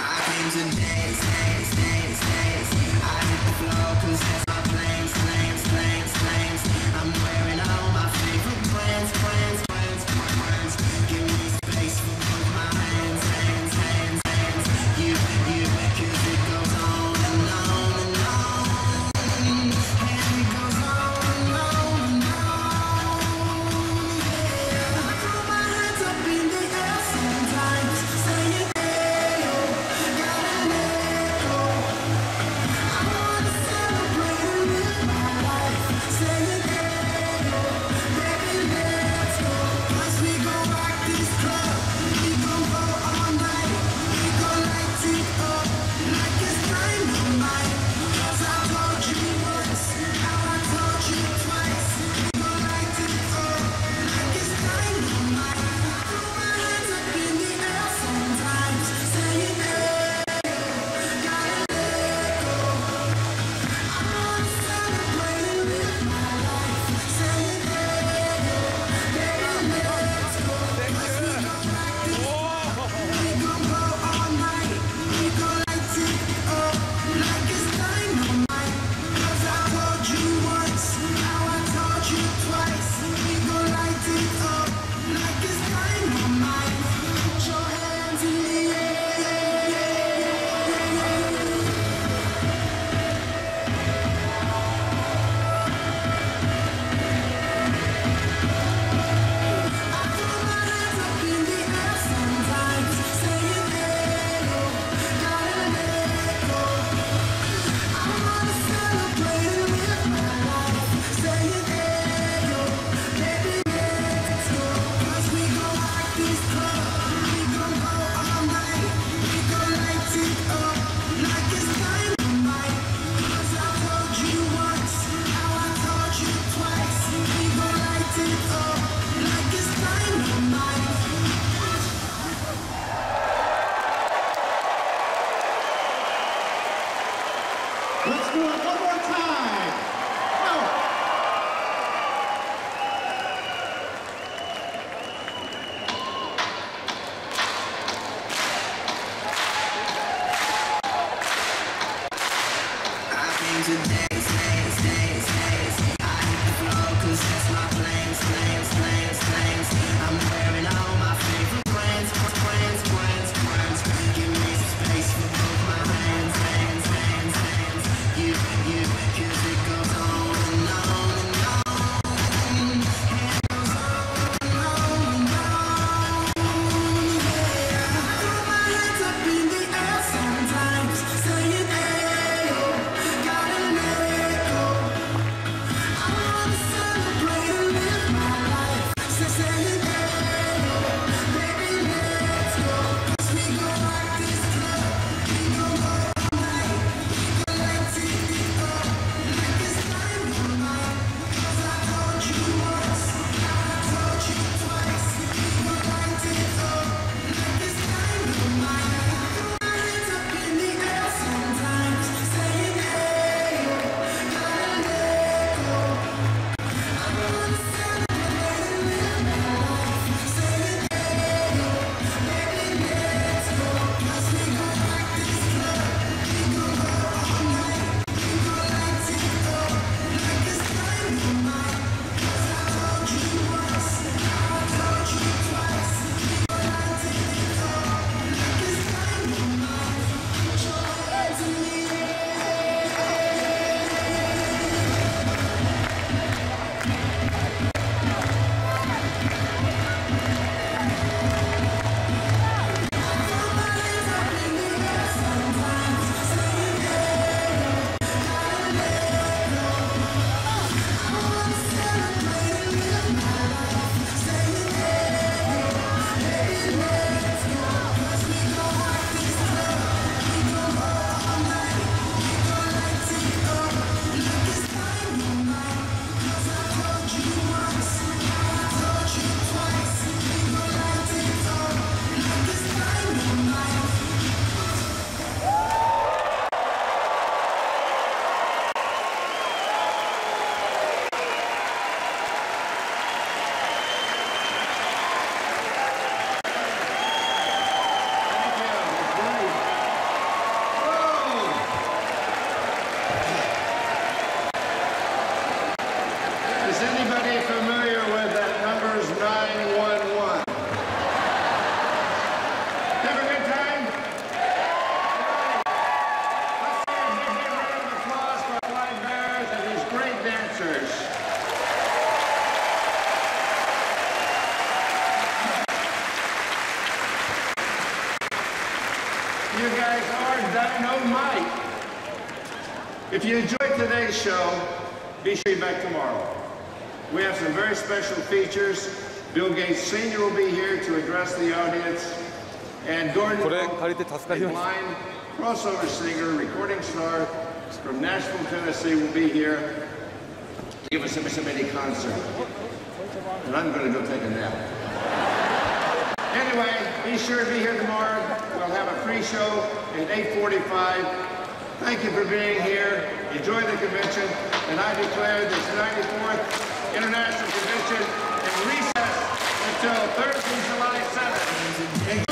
I came to dance, dance, dance, dance. I hit the floor 'cause that's my flames, flames, flames, flames. I'm wearing all my favorite brands, brands, brands, brands. Give me space for both my hands, hands, hands, hands. You, 'cause it goes on and on and on. And it goes on and on and on. Yeah. I throw my hands up in the air sometimes, saying, hey, oh, gotta let go. I wanna celebrate and live my life, saying, hey, oh, baby, let's go. 'Cause we gon' rock this club, we gon' go all night, we gon' light it up like it's dynamite. 'Cause I told you once, now I told you twice, we gon' light it up like it's dynamite. I throw my hands up in the air sometimes, saying, hey, gotta let go. I wanna celebrate and live my life, saying, hey, baby, let's go. 'Cause we gon' rock this club, we gon' go all night, we gon' light it up like it's dynamite. 'Cause I told you once, now I told you twice, we gon' light it up like it's dynamite. Put your hands in the air, yeah, yeah, yeah, yeah, yeah. I throw my hands up in the air sometimes, saying, hey, oh, gotta let go. I wanna celebrate and live my life, saying, hey, oh, baby, let's go. 'Cause we gon' rock this club, we gon' go all night, we gon' light it up like it's dynamite. 'Cause I told you once, now I told you twice, we gon' light it up like it's dynamite. Let's do it one more time! Go! I came to dance, dance, dance, dance. I hit the floor 'cause that's my flames, flames, flames, flames. I'm wearing all my favorite brands, brands, brands, brands. Give me space for both my hands, hands, hands, hands. You, 'cause it goes on and on and on. And it goes on and on and on. Yeah. I throw my hands up in the air sometimes, saying, hey, oh, gotta let go. I wanna celebrate and live my life. If you enjoyed today's show, be sure you're back tomorrow. We have some very special features. Bill Gates Sr. will be here to address the audience. And Gordon, a blind crossover singer, recording star from Nashville, Tennessee, will be here to give us a mini concert. And I'm going to go take a nap. Anyway, be sure to be here tomorrow. We'll have a free show at 8:45. Thank you for being here. Enjoy the convention. And I declare this 94th International Convention in recess until Thursday, July 7th.